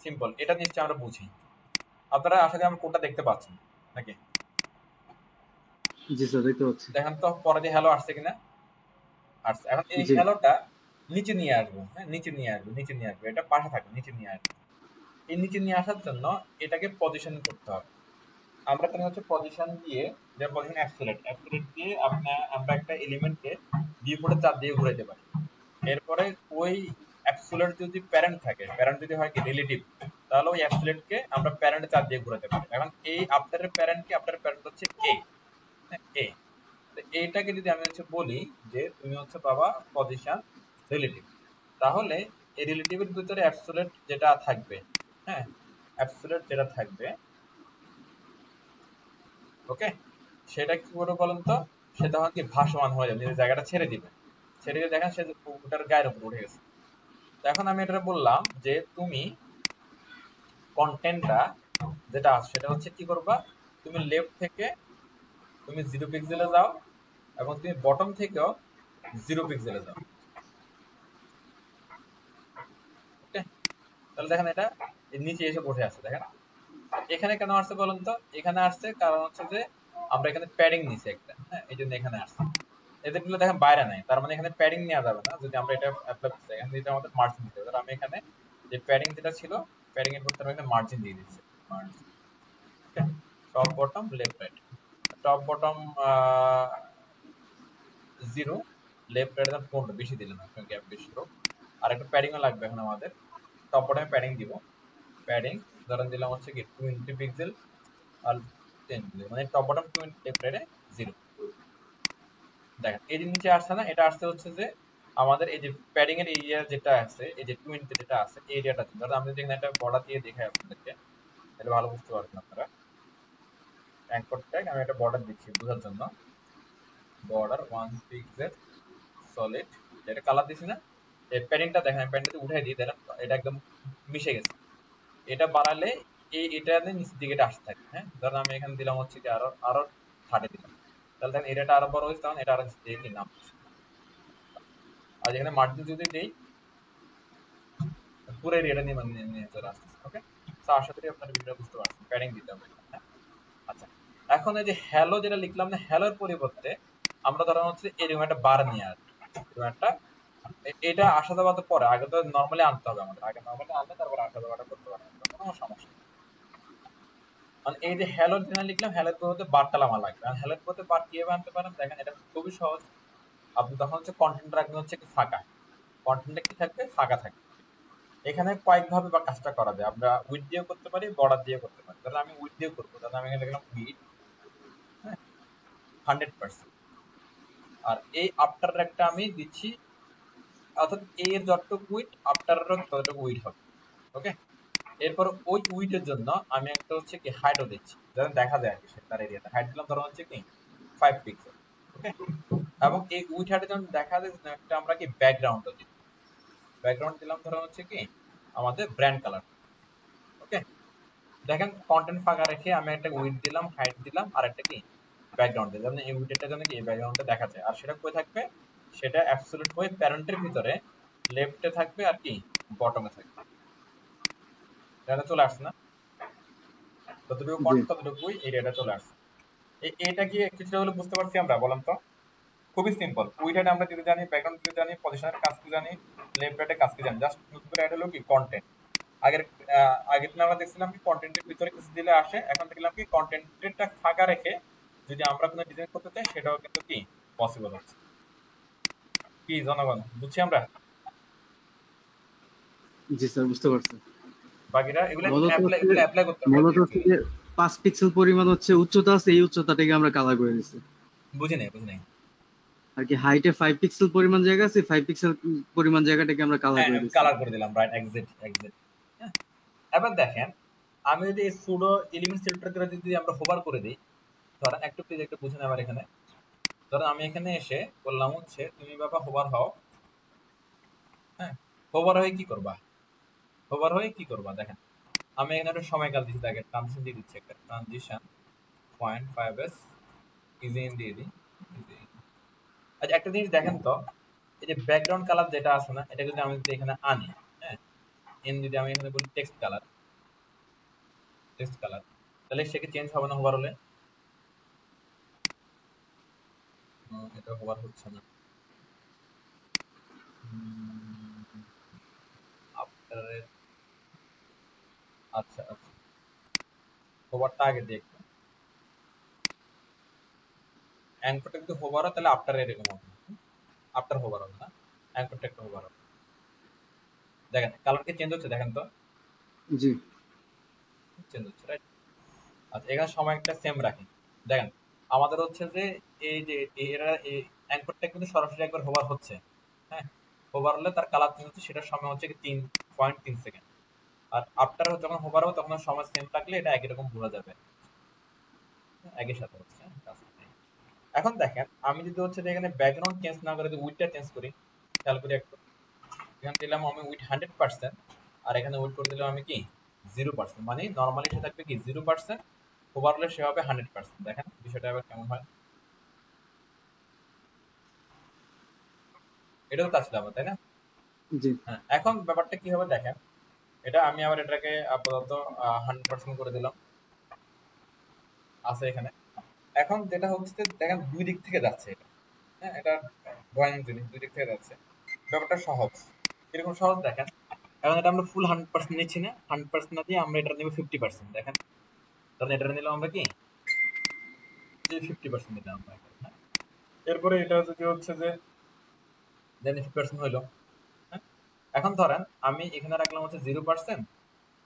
সিম্পল। এটা নিশ্চয়ই আমরা বুঝি। আপনারা আশা করি আমার কোডটা দেখতে পাচ্ছেন নাকি? জি স্যার, দেখতে পাচ্ছি। দেখেন তো পরে যে হ্যালো আসছে কিনা? আসছে। এখন এই জি হ্যালোটা নিচে নিয়ে আসবো। হ্যাঁ, নিচে নিয়ে আসবো, নিচে নিয়ে আসবো, এটা পাশে থাকবে, নিচে নিয়ে আসবো। এই নিচে নিয়ে আসার জন্য এটাকে পজিশন করতে হবে। আমরা এখানে হচ্ছে পজিশন দিয়ে, যে পজিশন অ্যাবসলিউট, অ্যাবসলিউট দিয়ে আমরা একটা এলিমেন্টকে ভিউপোর্টে চাপ দিয়ে ঘুরাইতে পারি। এরপরে ওই অ্যাবসলিউট যদি প্যারেন্ট থাকে, প্যারেন্ট যদি হয় কি রিলেটিভ, তাহলে ওই অ্যাবসলিউটকে আমরা প্যারেন্টে চাপ দিয়ে ঘুরাতে পারি। এখন এই আফটারের প্যারেন্ট কি? আফটারের প্যারেন্ট হচ্ছে এ। হ্যাঁ, এ। এইটাকে যদি আমি হচ্ছে বলি যে তুমি হচ্ছে বাবা পজিশন রিলেটিভ, তাহলে এই রিলেটিভের ভিতরে অ্যাবসলিউট যেটা থাকবে, হ্যাঁ, অ্যাবসলিউট যেটা থাকবে, ওকে, সেটা কি করে বলেন তো? সে তখন কি ভাসমান হয়ে যাবে, নিজের জায়গাটা ছেড়ে দিবে। ছেড়ে দিয়ে দেখেন সে ওটার গায়ের উপর উঠে গেছে। তো এখন আমি এটা বললাম যে তুমি কন্টেন্টটা যেটা আছে সেটা হচ্ছে কি করবা, তুমি লেফট থেকে তুমি 0 পিক্সেলে যাও এবং তুমি বটম থেকেও 0 পিক্সেলে যাও। ওকে, তাহলে দেখেন এটা এর নিচে এসে বসে আছে। দেখেন এখানে কেন আসছে বলুন তো? এখানে আসছে কারণ হচ্ছে যে আমরা এখানে প্যাডিং নিছি একটা। হ্যাঁ, এই জন্য এখানে আসছে। এদেরগুলো দেখেন বাইরে নাই, তার মানে এখানে প্যাডিং নেওয়া যাবে না। যদি আমরা এটা অ্যাপ্লাই করতে চাই, এখানে এটা আমাদের মার্জিন দিতে হবে। আমি এখানে যে প্যাডিং যেটা ছিল, প্যাডিং এর পরিবর্তে আমি এখানে মার্জিন দিয়ে দিচ্ছি। Margin, okay, top bottom left right, top bottom 0, left right 15, বেশি দিলাম না, গ্যাপ বেশি হোক। আর একটা প্যাডিংও লাগবে এখন আমাদের। টপ বটমে প্যাডিং দিব। প্যাডিং ধরেন দিলাম হচ্ছে কি 20 পিক্সেল আর 10 পিক্সেল, মানে টপ বটম 20, লেফট রাইটে 0। দেখেন এই যে নিচে আসছে না, এটা আসছে হচ্ছে যে আমাদের এই যে প্যাডিং এর এরিয়া যেটা আছে, এই যে 20 যেটা আছে এই এরিয়াটা, ধরো আমি যদি এখানে একটা বর্ডার দিয়ে দেখাই আপনাদেরকে তাহলে ভালো বুঝতে পারবেন আপনারা। অ্যাঙ্কর ট্যাগ আমি একটা বর্ডার দিচ্ছি বোঝার জন্য। বর্ডার 1 পিক্সেল সলিড, এটা কালার দিছি না? এই প্যাডিংটা দেখেন, আমি প্যাডিংটা উঠাই দিই, দেখেন এটা একদম মিশে গেছে। এটা বাড়ালে এটা নিচের দিকে এটা আসতে থাকে। হ্যাঁ, ধরুন আমি এখানে দিলাম হচ্ছে কি আরো আরো 30 দিলাম, তাহলে দেখেন এরিয়াটা আরো বড় হয়েছে, তখন এটা আরো নিচের দিকে কি নাম। আর এখানে মার্জিন যদি দেই পুরো এরিয়াটা নিয়ে মানে নিয়ে চলে আসতেছে। ওকে, তো আশা করি আপনারা ভিডিওটা বুঝতে পারছেন। প্যাডিং দিতে হবে। হ্যাঁ, আচ্ছা, এখন এই যে হ্যালো যেটা লিখলাম না, হ্যালোর পরিবর্তে আমরা ধরেন হচ্ছে এরকম একটা বার নিয়ে আসবো, এরকম একটা এটা আসা যাওয়া তো পরে, আগে তো নর্মালি আনতে হবে আমাদের, আগে নর্মালি আনলে তারপর আসা যাওয়াটা করতে পারবো, কোনো সমস্যা নেই। মানে এই যে হ্যালোর জন্য লিখলাম, হ্যালোর পরিবর্তে বারটাল আমার লাগবে। আর হ্যালোর পরিবর্তে বার কিভাবে আনতে পারেন দেখেন, এটা খুবই সহজ। আপনি তখন হচ্ছে কন্টেন্ট রাখবেন হচ্ছে কি ফাঁকা, কন্টেন্টে কি থাকবে, ফাঁকা থাকবে। এখানে কয়েকভাবে বা কাজটা করা যায়, আমরা উইথ দিয়েও করতে পারি, বর্ডার দিয়ে করতে পারি। তাহলে আমি উইথ দিয়ে করবো, তাহলে আমি এখানে লিখলাম উইথ, হ্যাঁ, 100%। আর এই আফটার একটা আমি দিচ্ছি, অর্থাৎ এ এর যতটুকু উইথ আফটারেরও ততটুকু উইথ হবে। ওকে, এরপর ওই উইথের জন্য আমি একটা হচ্ছে কি হাইটও দিচ্ছি, যাতে দেখা যায় আর কি তার এরিয়াটা। হাইট দিলাম ধরো হচ্ছে কি 5 পিক্সেল। ওকে, এবং এই উইথ হাইটে যখন দেখা যায় একটা আমরা কি ব্যাকগ্রাউন্ডও দিই, ব্যাকগ্রাউন্ড দিলাম ধরো হচ্ছে কি আমাদের ব্র্যান্ড কালার। ওকে, দেখেন কন্টেন্ট ফাঁকা রেখে আমি একটা উইথ দিলাম, হাইট দিলাম, আর একটা কি ব্যাকগ্রাউন্ড দিলাম, এই উইথেরটা জন্য কি এই ব্যাকগ্রাউন্ডটা দেখা যায়। আর সেটা কোথায় থাকবে, সেটা অ্যাবসলিউট ওয়ে প্যারেন্টের ভিতরে লেফটে থাকবে আর কি বটমে থাকবে। এটা চলে আসছে না, ততটুকু জি কন্টেন্ট ততটুকুই এরিয়াটা চলে আসছে। এটা কি কিছুটা হলে বুঝতে পারছি আমরা, বলেন তো? খুবই সিম্পল। উইথ আমরা দিতে জানি, ব্যাকগ্রাউন্ড দিতে জানি, পজিশনের কাজ কি জানি, লেফট রাইটের কাজ কি জানি, জাস্ট নতুন করে অ্যাড হলো কি কন্টেন্ট। আগের আগের দিন আমরা দেখছিলাম কি কন্টেন্টের ভিতরে কিছু দিলে আসে, এখন দেখলাম কি কন্টেন্টটা ফাঁকা রেখে যদি আমরা কোনো ডিজাইন করতে চাই সেটাও কিন্তু কি পসিবল হচ্ছে। কি জনগণ, বুঝছি আমরা? জি স্যার, বুঝতে পারছি। বাকিরা এগুলো মূলত অ্যাপ্লাই, হচ্ছে এগুলো অ্যাপ্লাই করতে হবে মূলত হচ্ছে প্র্যাকটিক্যালি। যে 5 পিক্সেল পরিমাণ হচ্ছে উচ্চতা আছে, এই উচ্চতাটাকে আমরা কালার করে দিচ্ছি। বুঝি নাই, বুঝি নাই। আর কি হাইটে 5 পিক্সেল পরিমাণ জায়গা আছে, 5 পিক্সেল পরিমাণ জায়গাটাকে আমরা কালার হ্যাঁ, করে দিচ্ছি। কালার করে দিলাম, রাইট, এক্সাক্ট এক্সাক্ট। হ্যাঁ, এবার দেখেন, আমি যদি এই সুডো এলিমেন্ট সেলেক্টর যদি আমরা হোভার করে দিই, ধরেন একটু প্লিজ একটু বুঝে নেবার এখানে। ধরেন আমি এখানে এসে বললাম হচ্ছে তুমি বাবা হোভার হও। হ্যাঁ, হোভার হয়ে কি করবা, হোভার হয়ে কি করবা দেখেন, আমি এখানে একটা সময়কাল দিচ্ছি, তাকে ট্রানজিশন দিয়ে দিচ্ছি, একটা ট্রানজিশন 0.5s ইজি ইন দিয়ে দিই, easy in। আচ্ছা একটা জিনিস দেখেন তো, এই যে ব্যাকগ্রাউন্ড কালার যেটা আছে না, এটা যদি আমি যদি এখানে আনি, হ্যাঁ, যদি আমি এখানে বলি টেক্সট কালার, টেক্সট কালার, তাহলে সেটা চেঞ্জ হবে না হোভার হলে? এটা হোভার হচ্ছে না। আফটার, আচ্ছা আচ্ছা, হোভারটা আগে দেখবো। অ্যাঙ্করটা যদি হোভার হয় তাহলে আফটার এরকম হবে, আফটার হোভার হবে না, অ্যাঙ্করটা একটা হোভার হবে। দেখেন কালার কি চেঞ্জ হচ্ছে, দেখেন তো, জি চেঞ্জ হচ্ছে, রাইট? আচ্ছা এখানে সময় একটা সেম রাখি, দেখেন আমাদের হচ্ছে যে এই যে এরা এই অ্যাঙ্করটা কিন্তু সরাসরি একবার হোভার হচ্ছে, হ্যাঁ, হোভার হলে তার কালার চেঞ্জ হচ্ছে, সেটার সময় হচ্ছে কি 3.3 সেকেন্ড। আর আফটার যখন হোভার হবে তখন সময় সেম থাকলে এটা একই রকম বোঝা যাবে, একই সাথে হচ্ছে, হ্যাঁ, কাজটা নেই। এখন দেখেন আমি যদি হচ্ছে যে এখানে ব্যাকগ্রাউন্ড চেঞ্জ না করে যদি উইডটা চেঞ্জ করি, খেয়াল করি একটু, এখানে দিলাম আমি উইড 100%, আর এখানে উইড করে দিলাম আমি কি 0%, মানে নর্মালি সে থাকবে কি 0%, ওভার হলে সে হবে 100%। দেখেন বিষয়টা এবার কেমন হয়, এটাও কাজ হবে তাই না? জি হ্যাঁ, এখন ব্যাপারটা কি হবে দেখেন, এটা আমি আবার এটাকে আপাতত 100% করে দিলাম, আছে এখানে। এখন যেটা হচ্ছে যে দেখেন দুই দিক থেকে যাচ্ছে এটা, হ্যাঁ, এটা ভয়ানক জিনিস, দুই দিক থেকে যাচ্ছে। ব্যাপারটা সহজ, কিরকম সহজ দেখেন, এখন এটা আমরা ফুল 100% নিচ্ছি না, 100% না দিয়ে আমরা এটা নেবো 50%। দেখেন তাহলে এটা নিলাম আমরা কি 50% নিলাম আমরা এখানে, হ্যাঁ। এরপরে এটা যদি হচ্ছে যে দেন 50% হইলো, হ্যাঁ। এখন ধরেন আমি এখানে রাখলাম হচ্ছে 0%,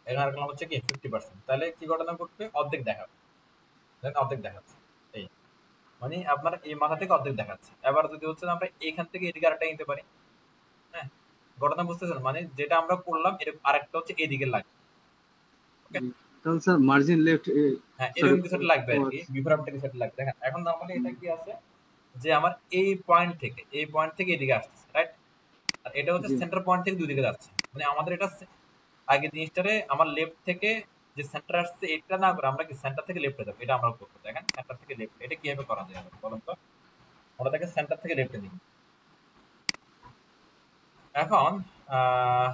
এখানে রাখলাম হচ্ছে কি 50%, তাহলে কি ঘটনা ঘটবে, অর্ধেক দেখাবে, দেন অর্ধেক দেখাচ্ছে, এই মানে আপনার এই মাথা থেকে অর্ধেক দেখাচ্ছে। এবার যদি হচ্ছে যে আমরা এখান থেকে এদিকে আরেকটা নিতে পারি, হ্যাঁ, ঘটনা বুঝতেছেন, মানে যেটা আমরা করলাম এর আরেকটা হচ্ছে এদিকে লাগবে। ওকে, জি। তাহলে স্যার মার্জিন লেফট, হ্যাঁ সরি। এরকম কিছুটা লাগবে আর কি, বিফোর আফটার কিছুটা লাগবে। দেখেন এখন নরমালি এটা কি আছে, যে আমার এই পয়েন্ট থেকে এদিকে আসতেছে, রাইট? আর এটা হচ্ছে জি সেন্টার পয়েন্ট থেকে দুই দিকে যাচ্ছে, মানে আমাদের এটা আগে জিনিসটারে আমার লেফট থেকে যে সেন্টার আসছে এটা না করে আমরা কি সেন্টার থেকে লেফটে যাবো, এটা আমরা করবো। দেখেন সেন্টার থেকে লেফট, এটা কিভাবে করা যায় বলুন তো, আমরা তাকে সেন্টার থেকে লেফটে নিই। এখন আহ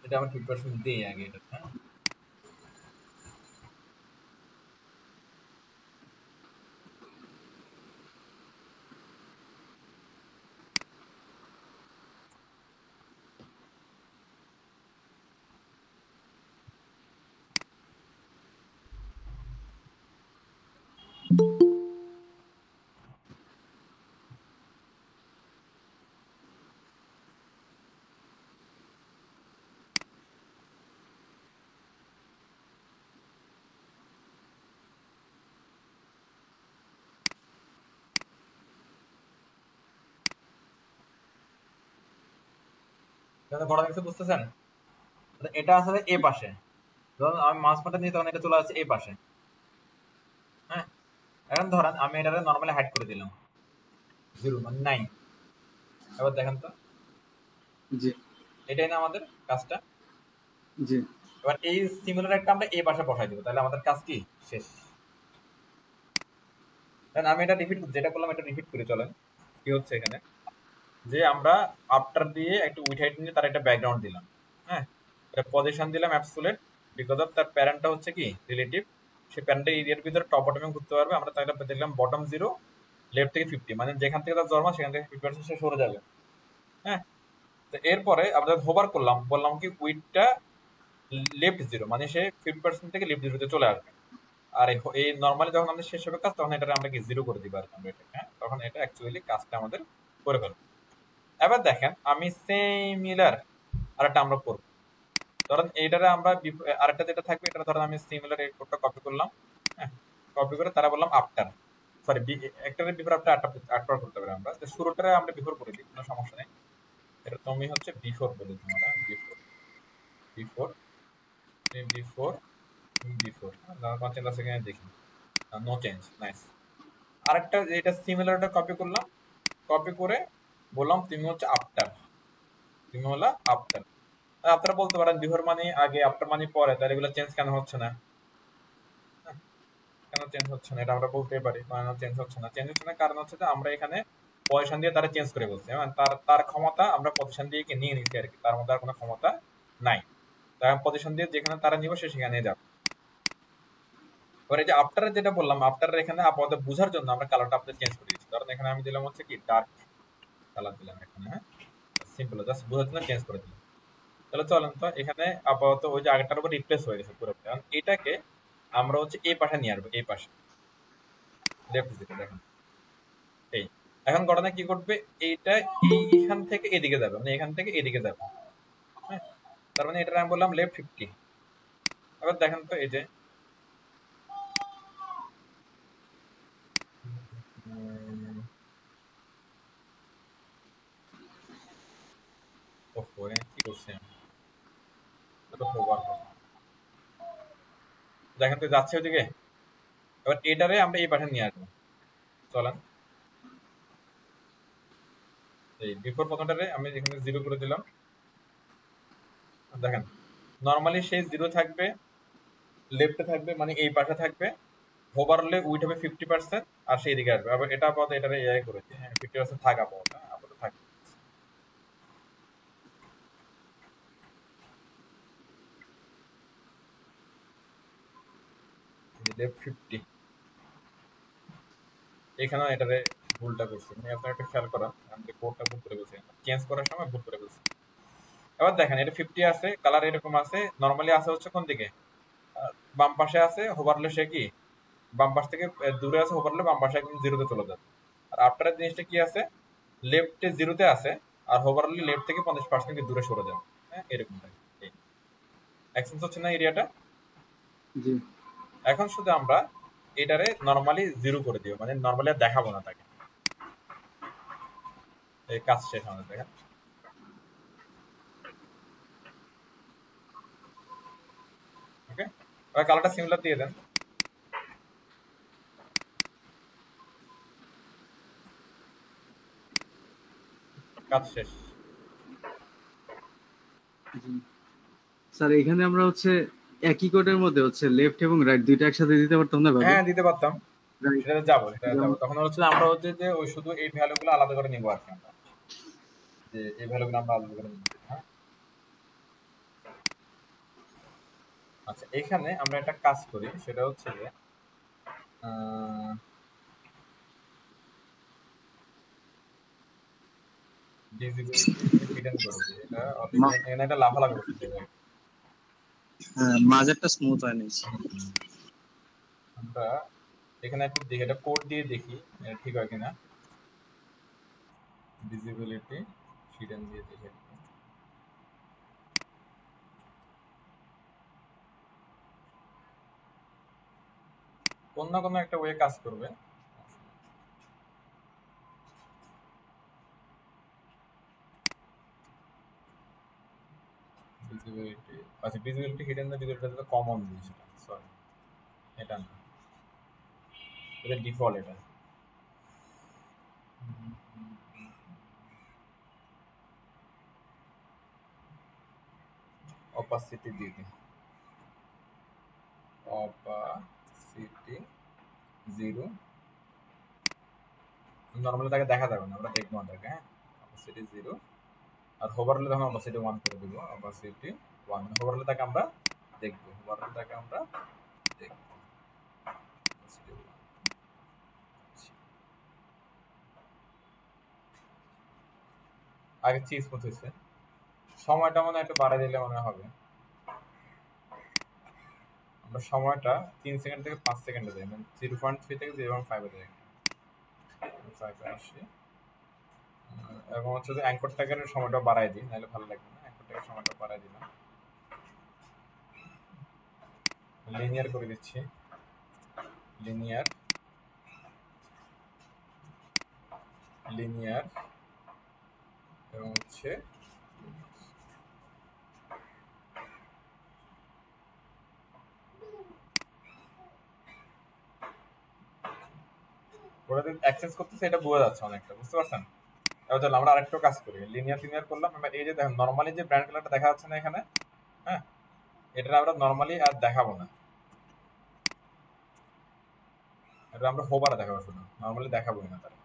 এটা আমরা 50% দিই আগে এটা, হ্যাঁ, বড় কিছু বুঝতেছেন? এটা আসলে এ পাশে, ধরুন আমি মাউস পয়েন্টার নিয়ে তখন এটা চলে আসছে এই পাশে। হ্যাঁ, এখন ধরেন আমি এটারে নর্মালি হাইড করে দিলাম, 0 মানে নাই। এবার দেখেন তো, জি এটাই না আমাদের কাজটা। জি এবার এই সিমিলার একটা আমরা এই পাশে বসাই দেবো, তাহলে আমাদের কাজ কি শেষ। দেন আমি এটা রিপিট, যেটা করলাম এটা রিপিট করে চলেন। কি হচ্ছে এখানে, যে আমরা আফটার দিয়ে একটা উইথ হাইট নিয়ে তার একটা ব্যাকগ্রাউন্ড দিলাম। হ্যাঁ, এটা পজিশন দিলাম অ্যাবসোলিউট, বিকজ অফ তার প্যারেন্টটা হচ্ছে কি রিলেটিভ, সে প্যারেন্টের এরিয়ার ভিতরে টপ বটমে ঘুরতে পারবে। আমরা তাহলে দেখলাম বটম 0, লেফট থেকে 50, মানে যেখান থেকে তার জন্ম সেখান থেকে 50% সে সরে যাবে। হ্যাঁ, তো এরপরে আমরা হোভার করলাম, বললাম কি উইথটা লেফট 0, মানে সে 50% থেকে লেফট 0 তে চলে আসবে। আর এই নর্মালি যখন আমাদের শেষ হবে কাজ, তখন এটা আমরা কি 0 করে দিব আর আমরা এটা। হ্যাঁ, তখন এটা অ্যাকচুয়ালি কাজটা আমাদের করে ফেলবে। এবার দেখেন আমি সিমিলার আরেকটা আমরা করব। ধরেন এইটারে আমরা আরেকটা যেটা থাকবে, এটা ধরেন আমি সিমিলার এই কোডটা কপি করলাম। হ্যাঁ, কপি করে তারা বললাম আফটার, সরি একটারে বিফোর আফটার আটবার করতে পারি আমরা। তো শুরুটারে আমরা বিফোর করে দিই, কোনো সমস্যা নেই। এটা তুমি হচ্ছে বিফোর বলে দিই, আমরা before before before before 5 second দেখি, নো চেঞ্জ, নাইস। আরেকটা এটা সিমিলারটা কপি করলাম, কপি করে বললাম তুমি হচ্ছে আফটার, তুমি হলো আফটার। আপনারা বলতে পারেন বিফোর মানে আগে, আফটার মানে পরে, তাহলে এগুলো চেঞ্জ কেন হচ্ছে না? হ্যাঁ, কেন চেঞ্জ হচ্ছে না এটা আমরা বলতেই পারি, কেন চেঞ্জ হচ্ছে না। চেঞ্জ হচ্ছে না কারণ হচ্ছে যে আমরা এখানে পজিশন দিয়ে তারা চেঞ্জ করে বলছি, মানে তার তার ক্ষমতা আমরা পজিশন দিয়ে নিয়ে নিছি আর কি, তার মধ্যে আর কোনো ক্ষমতা নাই। তাই পজিশন দিয়ে যেখানে তারা নিব সে সেখানে যাবে। এবার এই যে আফটারের যেটা বললাম, আফটারের এখানে আপাতত বোঝার জন্য আমরা কালারটা আপনাদের চেঞ্জ করে দিচ্ছি। কারণ এখানে আমি দিলাম হচ্ছে কি ডার্ক কালার দিলাম এখানে। হ্যাঁ, সিম্পল, জাস্ট বোঝার জন্য চেঞ্জ করে দিলাম। তাহলে চলেন তো, এখানে আপাতত ওই যে আগেরটার উপর রিপ্লেস হয়ে গেছে পুরো। কারণ এটাকে আমরা হচ্ছে এই পাশে নিয়ে আসবো, এই পাশে লেফট দিকে দেখেন এই। এখন ঘটনা কি করবে, এইটা এইখান থেকে এদিকে যাবে, মানে এখান থেকে এদিকে যাবে। হ্যাঁ, তার মানে এটা আমি বললাম লেফট 50। এবার দেখেন তো এই যে ওহো, এখানে কি করছি আমি, এটা হোভার দেখেন তো যাচ্ছে ওইদিকে। এবার এটারে আমরা এই পাশে নিয়ে আসবো, চলেন। এই বিফোর প্রথমটারে আমি এখানে 0 করে দিলাম। দেখেন নর্মালি সেই 0 থাকবে, লেফটে থাকবে, মানে এই পাশে থাকবে। হোভার হলে উইথ হবে 50%, আর সেই দিকে আসবে। আবার এটা আপাতত এটারে এআই করেছি। হ্যাঁ, 50% থাক আপাতত, আপাতত থাক। লেফট 50, এখানেও এটারে ভুলটা করছি, মানে আপনার একটা খেয়াল করা, আমি যে কোডটা ভুল করে বলছি, চেঞ্জ করার সময় ভুল করে বলছি। এবার দেখেন এটা 50 আছে, কালার এরকম আছে, নর্মালি আছে হচ্ছে কোন দিকে, বাম পাশে আছে। হোভারলে সে কি বাম পাশ থেকে দূরে আছে, হোভারলে বাম পাশে একদম 0-তে চলে যাবে। আর আফটারের জিনিসটা কি আছে, লেফটে 0-তে আছে, আর হোভারলে লেফট থেকে 50% দূরে সরে যাবে। হ্যাঁ, এরকম থাকে। এক্সেন্স হচ্ছে না এরিয়াটা। জি এখন শুধু আমরা এটারে নর্মালি 0 করে দিও, মানে নর্মালি আর দেখাবো না তাকে। এই কাজ শেষ আমাদের, দেখেন। ওকে, এবার কালারটা সিমিলার দিয়ে দেন। কাজ শেষ। জি স্যার, এখানে আমরা হচ্ছে একই কোডের মধ্যে হচ্ছে লেফট এবং রাইট দুইটা একসাথে দিতে পারতাম না ভাবে? হ্যাঁ, দিতে পারতাম। রাইট সেটাতে যাবো, সেটাতে যাবো। যেমন তখন হচ্ছে যে আমরা হচ্ছে যে ওই শুধু এই ভ্যালুগুলো আলাদা করে নিবো আর কি আমরা, যে এই ভ্যালুগুলো আমরা আলাদা করে নিবো। হ্যাঁ, আচ্ছা, এখানে আমরা একটা কাজ করি, সেটা হচ্ছে যে ভিজিবিলিটি হিডেন করে দিই। এটা এখানে একটা লাফালাফি করতেছে ভাই। হ্যাঁ, মাঝেরটা স্মুথ হয় নাই। আমরা এখানে একটু দেখি, এটা কোড দিয়ে দেখি এটা ঠিক হয় কিনা। ভিজিবিলিটি হিডেন দিয়ে দেখি একটু। কোন না কোনো একটা ওয়ে কাজ করবে। ভিজিবিলিটি, আচ্ছা ভিজিবিলিটি হিডেন না, ভিজিবিলিটি তো কমন জিনিস, এটা সরি, এটা না, এটা ডিফল্ট। এটা অপাসিটি দিয়ে দিই, অপাসিটি 0। নর্মালি তাকে দেখা যাবে না, আমরা দেখবো না তাকে। হ্যাঁ, অপাসিটি 0। আর হোভার হলে তখন অপাসিটি 1 করে দিব, অপাসিটি 1। হোভার হলে তাকে আমরা দেখবো, হোভার হলে তাকে আমরা দেখবো, opacity 1। আগে চিজ স্মুথ হয়েছে, সময়টা মনে হয় একটু বাড়াই দিলে মনে হবে। আমরা সময়টা 3 সেকেন্ড থেকে 5 সেকেন্ডে যাই, মানে 0.3 থেকে 0.5 এ যাই, 5 এ আসি। এবং হচ্ছে যে অ্যাঙ্কর ট্যাগের সময়টা বাড়াই দিই, নাহলে ভালো লাগবে না। অ্যাঙ্কর ট্যাগের সময়টা বাড়াই দিলাম, লিনিয়ার করে দিচ্ছি, লিনিয়ার, লিনিয়ার এবং হচ্ছে ওরা যে অ্যাক্সেস করতেছে এটা বোঝা যাচ্ছে অনেকটা, বুঝতে পারছেন? এবার চলো আমরা আরেকটু কাজ করি, লিনিয়ার লিনিয়ার করলাম। এবার এই যে দেখেন নর্মালি যে ব্র্যান্ড কালারটা দেখা যাচ্ছে না এখানে, হ্যাঁ, এটা আমরা নর্মালি আর দেখাবো না, এটা আমরা হোভারে দেখাবো শুধু, নর্মালি দেখাবোই না তারা,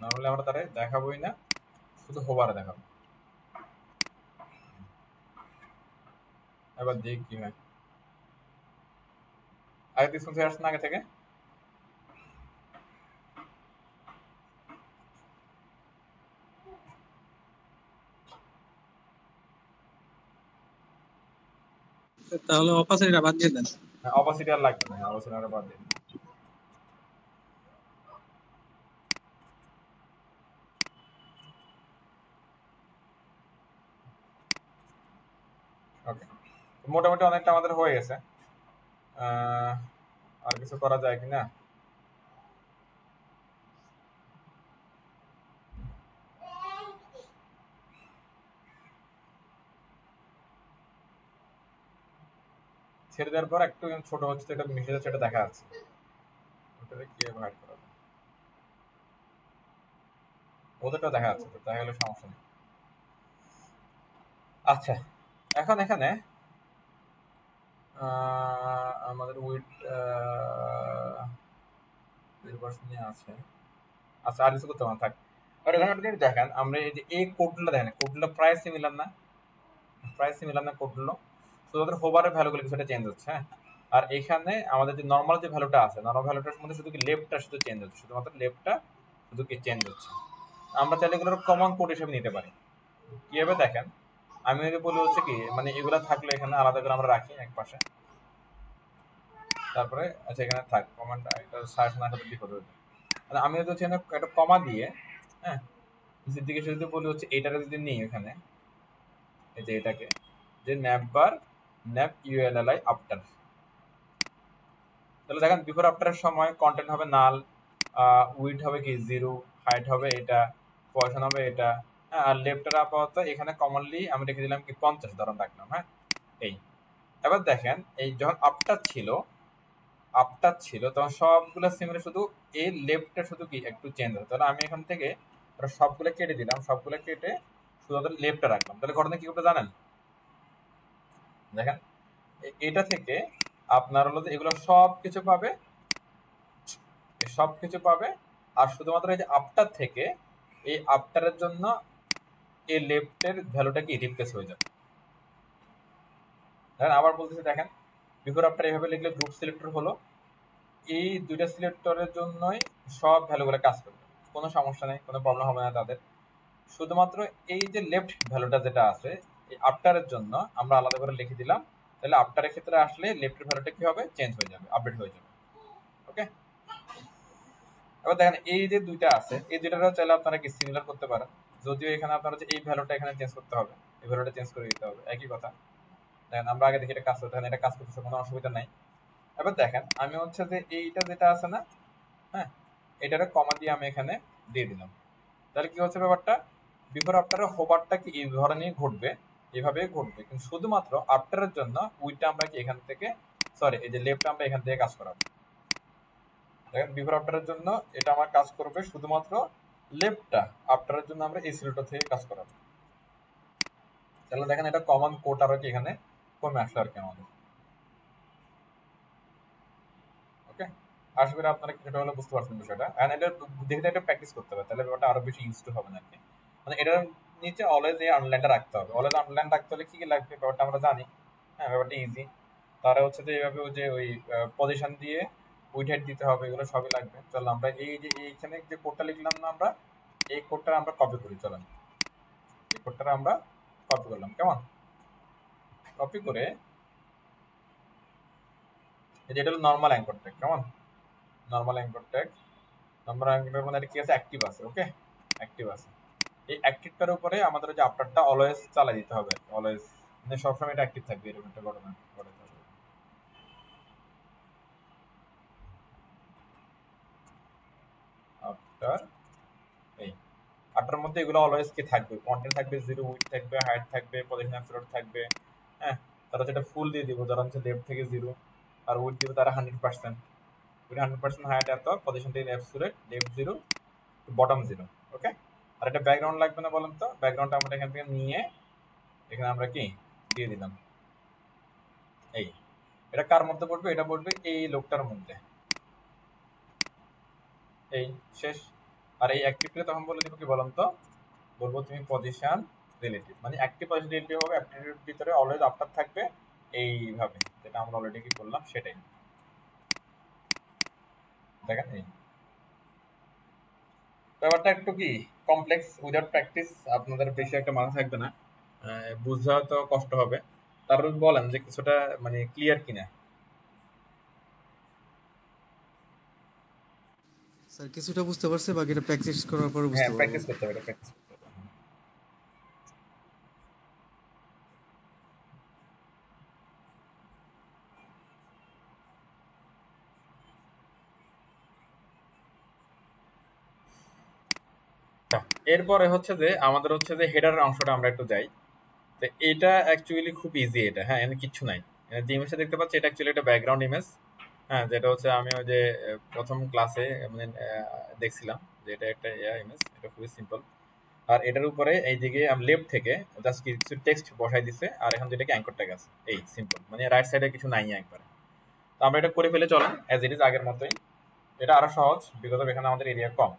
নর্মালি আমরা তারা দেখাবোই না, শুধু হোভারে দেখাবো। এবার দেখি কি হয়। আগে ডিসকাউন্ট আসছে না আগে থেকে? তাহলে অপাসিটিটা বাদ দিয়ে দেন। হ্যাঁ, অপাসিটি আর লাগবে না, অপাসিটি আর বাদ দিন। ওকে, মোটামুটি অনেকটা আমাদের হয়ে গেছে। আর কিছু করা যায় কিনা? ছেড়ে দেওয়ার পর একটু ছোট হচ্ছে, এটা মিশে যাচ্ছে, এটা দেখা যাচ্ছে, ওটাকে কিভাবে হাইড করা যায়? ওদেরটা দেখা যাচ্ছে তো, তাই হলে সমস্যা নেই। আচ্ছা, এখন এখানে আমাদের উইথ 0% নিয়ে আছে। আচ্ছা, আর কিছু করতে পারেন থাক। আর এখানে আপনি দেখেন, আমরা এই যে এই কোডগুলো দেখেন, কোডগুলো প্রায় সিমিলার না, প্রায় সিমিলার না কোডগুলো, শুধুমাত্র হোভারের ভ্যালুগুলো কিছুটা চেঞ্জ হচ্ছে। হ্যাঁ, আর এখানে আমাদের যে নর্মাল যে ভ্যালুটা আছে, নর্মাল ভ্যালুটার মধ্যে শুধু কি লেফটটা শুধু চেঞ্জ হচ্ছে, শুধুমাত্র লেফটটা শুধু কি চেঞ্জ হচ্ছে। আমরা চাইলে এগুলোর কমন কোড হিসেবে নিতে পারি। কিভাবে দেখেন, আমি যদি বলি হচ্ছে কি, মানে এগুলো থাকলে এখানে আলাদা করে আমরা রাখি এক পাশে, তারপরে আচ্ছা এখানে থাক কমান্ড, একটা সাজেশন আসলে কি করবে, মানে আমি যদি হচ্ছে একটা কমা দিয়ে, হ্যাঁ, নিচের দিকে যদি বলি হচ্ছে এটাকে যদি নিই এখানে, এই যে এটাকে, যে ন্যাপ বার ন্যাপ ইউএলএলআই আফটার, তাহলে দেখেন বিফোর আফটারের সময় কন্টেন্ট হবে নাল, উইড হবে কি 0, হাইট হবে এটা, পয়সন হবে এটা, হ্যাঁ, আর লেফটের আপাতত এখানে কমনলি আমি রেখে দিলাম কি 50 ধরন রাখলাম। হ্যাঁ, এই এবার দেখেন এই যখন আপটার ছিল তখন সবগুলো সিমিলার, শুধু এই লেফটটা শুধু কি একটু চেঞ্জ হবে। তাহলে আমি এখান থেকে সবগুলো কেটে দিলাম, সবগুলো কেটে শুধুমাত্র লেফটটা রাখলাম। তাহলে ঘটনা কি করতে জানেন? দেখেন এটা থেকে আপনার হলো এগুলো সবকিছু পাবে, সবকিছু পাবে, আর শুধুমাত্র এই যে আপটার থেকে এই আপটারের জন্য এই লেফটের ভ্যালুটা কি রিপ্লেস হয়ে যাবে। দেখেন আবার বলতেছি, দেখেন বিফোর আফটার এইভাবে লিখলে গ্রুপ সিলেক্টর হলো, এই দুইটা সিলেক্টরের জন্যই সব ভ্যালুগুলো কাজ করবে, কোনো সমস্যা নেই, কোনো প্রবলেম হবে না তাদের। শুধুমাত্র এই যে লেফট ভ্যালুটা যেটা আছে এই আফটারের জন্য আমরা আলাদা করে লিখে দিলাম, তাহলে আফটারের ক্ষেত্রে আসলে লেফটের ভ্যালুটা কি হবে, চেঞ্জ হয়ে যাবে, আপডেট হয়ে যাবে। ওকে, এবার দেখেন এই যে দুইটা আছে, এই দুইটারও চাইলে আপনারা কি সিমিলার করতে পারেন, যদিও এখানে আপনার হচ্ছে এই ভ্যালুটা এখানে চেঞ্জ করতে হবে, এই ভ্যালুটা চেঞ্জ করে দিতে হবে, একই কথা। দেখেন আমরা আগে দেখি এটা কাজ করতে, এটা কাজ করতেছে, কোনো অসুবিধা নাই। এবার দেখেন আমি হচ্ছে যে এইটা যেটা আছে না, হ্যাঁ, এটারে কমা দিয়ে আমি এখানে দিয়ে দিলাম। তাহলে কি হচ্ছে ব্যাপারটা, বিফোর আফটারের হোভারটা কি এই ধরনের ঘটবে, এভাবে ঘটবে, কিন্তু শুধুমাত্র আফটারের জন্য উইটা আমরা কি এখান থেকে, সরি এই যে লেফট আমরা এখান থেকে কাজ করাবো। দেখেন বিফোর আফটারের জন্য এটা আমার কাজ করবে শুধুমাত্র লেফটটা, আফটারের জন্য আমরা এই সিলটা থেকে কাজ করাবো। তাহলে দেখেন এটা কমন কোড আর কি এখানে কমে আসলো আর কি আমাদের। ওকে, আশা করি আপনারা কিছুটা হলে বুঝতে পারছেন বিষয়টা, এন্ড এটা দেখে একটা প্র্যাকটিস করতে হবে, তাহলে ব্যাপারটা আরো বেশি ইউজ টু হবে না আর কি। মানে এটার নিচে অলওয়েজ এই আন্ডারলাইনটা রাখতে হবে, অলওয়েজ আন্ডারলাইন রাখতে হলে কি কি লাগবে ব্যাপারটা আমরা জানি। হ্যাঁ, ব্যাপারটা ইজি। তারা হচ্ছে যে এইভাবে ওই যে ওই পজিশন দিয়ে উইড হাইট দিতে হবে, এগুলো সবই লাগবে। চলো আমরা এই যে এইখানে যে কোডটা লিখলাম না আমরা, এই কোডটা আমরা কপি করি, চলেন এই কোডটা আমরা কপি করলাম, কেমন? কপি করে এই যে এটা হলো নর্মাল অ্যাঙ্কর ট্যাগ, কেমন? Normal anchor tag, normal anchor মানে কি আছে, অ্যাক্টিভ আছে। ওকে, অ্যাক্টিভ আছে। এই অ্যাক্টিভটার উপরে আমাদের যে আপডেটটা অলওয়েজ চালাই দিতে হবে, অলওয়েজ মানে সবসময় এটা অ্যাক্টিভ থাকবে, এরকম একটা ঘটনা ঘটে থাকবে। আফটার এই আফটার মধ্যে এগুলো অলওয়েজ কি থাকবে, কন্টেন্ট থাকবে, জিরো উইড থাকবে, হাইট থাকবে, পজিশন অ্যাবসলিউট থাকবে। হ্যাঁ, তারা যেটা ফুল দিয়ে দিব, ধরেন হচ্ছে লেফট থেকে জিরো, আর উইড দিব তারা 100%, উইড 100% হাইট এত, পজিশন থেকে absolute, left zero, bottom zero. Okay, আর এটা ব্যাকগ্রাউন্ড লাগবে না বলেন তো, ব্যাকগ্রাউন্ডটা আমরা এখান থেকে নিয়ে এখানে আমরা কি দিয়ে দিলাম। এই এটা কার মধ্যে পড়বে, এটা পড়বে এই লোকটার মধ্যে, এই শেষ। আর এই অ্যাক্টিভটা তখন বলে দিব কি বলুন তো, বলবো তুমি পজিশন রিলেটিভ, মানে অ্যাক্টিভ পজিশন রিলেটিভ হবে, অ্যাক্টিভের ভিতরে অলওয়েজ আফটার থাকবে এইভাবে, যেটা আমরা অলরেডি কি করলাম সেটাই। দেখেন এই ব্যাপারটা একটু কি কমপ্লেক্স, উইদাউট প্র্যাকটিস আপনাদের বেশি একটা মাথা থাকবে না, বুঝতে হয়তো কষ্ট হবে। তারপর বলেন যে কিছুটা মানে ক্লিয়ার কিনা। স্যার কিছুটা বুঝতে পারছি, বাকিটা প্র্যাকটিস করার পরে হ্যাঁ, বুঝতে পারবো। প্র্যাকটিস করতে হবে, এটা প্র্যাকটিস করতে হবে। এরপরে হচ্ছে যে আমাদের হচ্ছে যে হেডার অংশটা আমরা একটু যাই। তো এটা অ্যাকচুয়ালি খুব ইজি, এটা হ্যাঁ, এখানে কিচ্ছু নাই। যে ইমেজটা দেখতে পাচ্ছি এটা অ্যাকচুয়ালি একটা ব্যাকগ্রাউন্ড ইমেজ। হ্যাঁ, যেটা হচ্ছে আমি ওই যে প্রথম ক্লাসে মানে দেখছিলাম যে এটা একটা ইমেজ, এটা খুবই সিম্পল। আর এটার উপরে এই দিকে আমি লেফট থেকে জাস্ট কিছু টেক্সট বসাই দিছে, আর এখন যেটাকে অ্যাঙ্কর ট্যাগ আছে, এই সিম্পল, মানে রাইট সাইডে কিছু নাই একবারে। তো আমরা এটা করে ফেলে চলেন অ্যাজ ইট ইজ আগের মতোই। এটা আরো সহজ, বিকজ অফ এখানে আমাদের এরিয়া কম।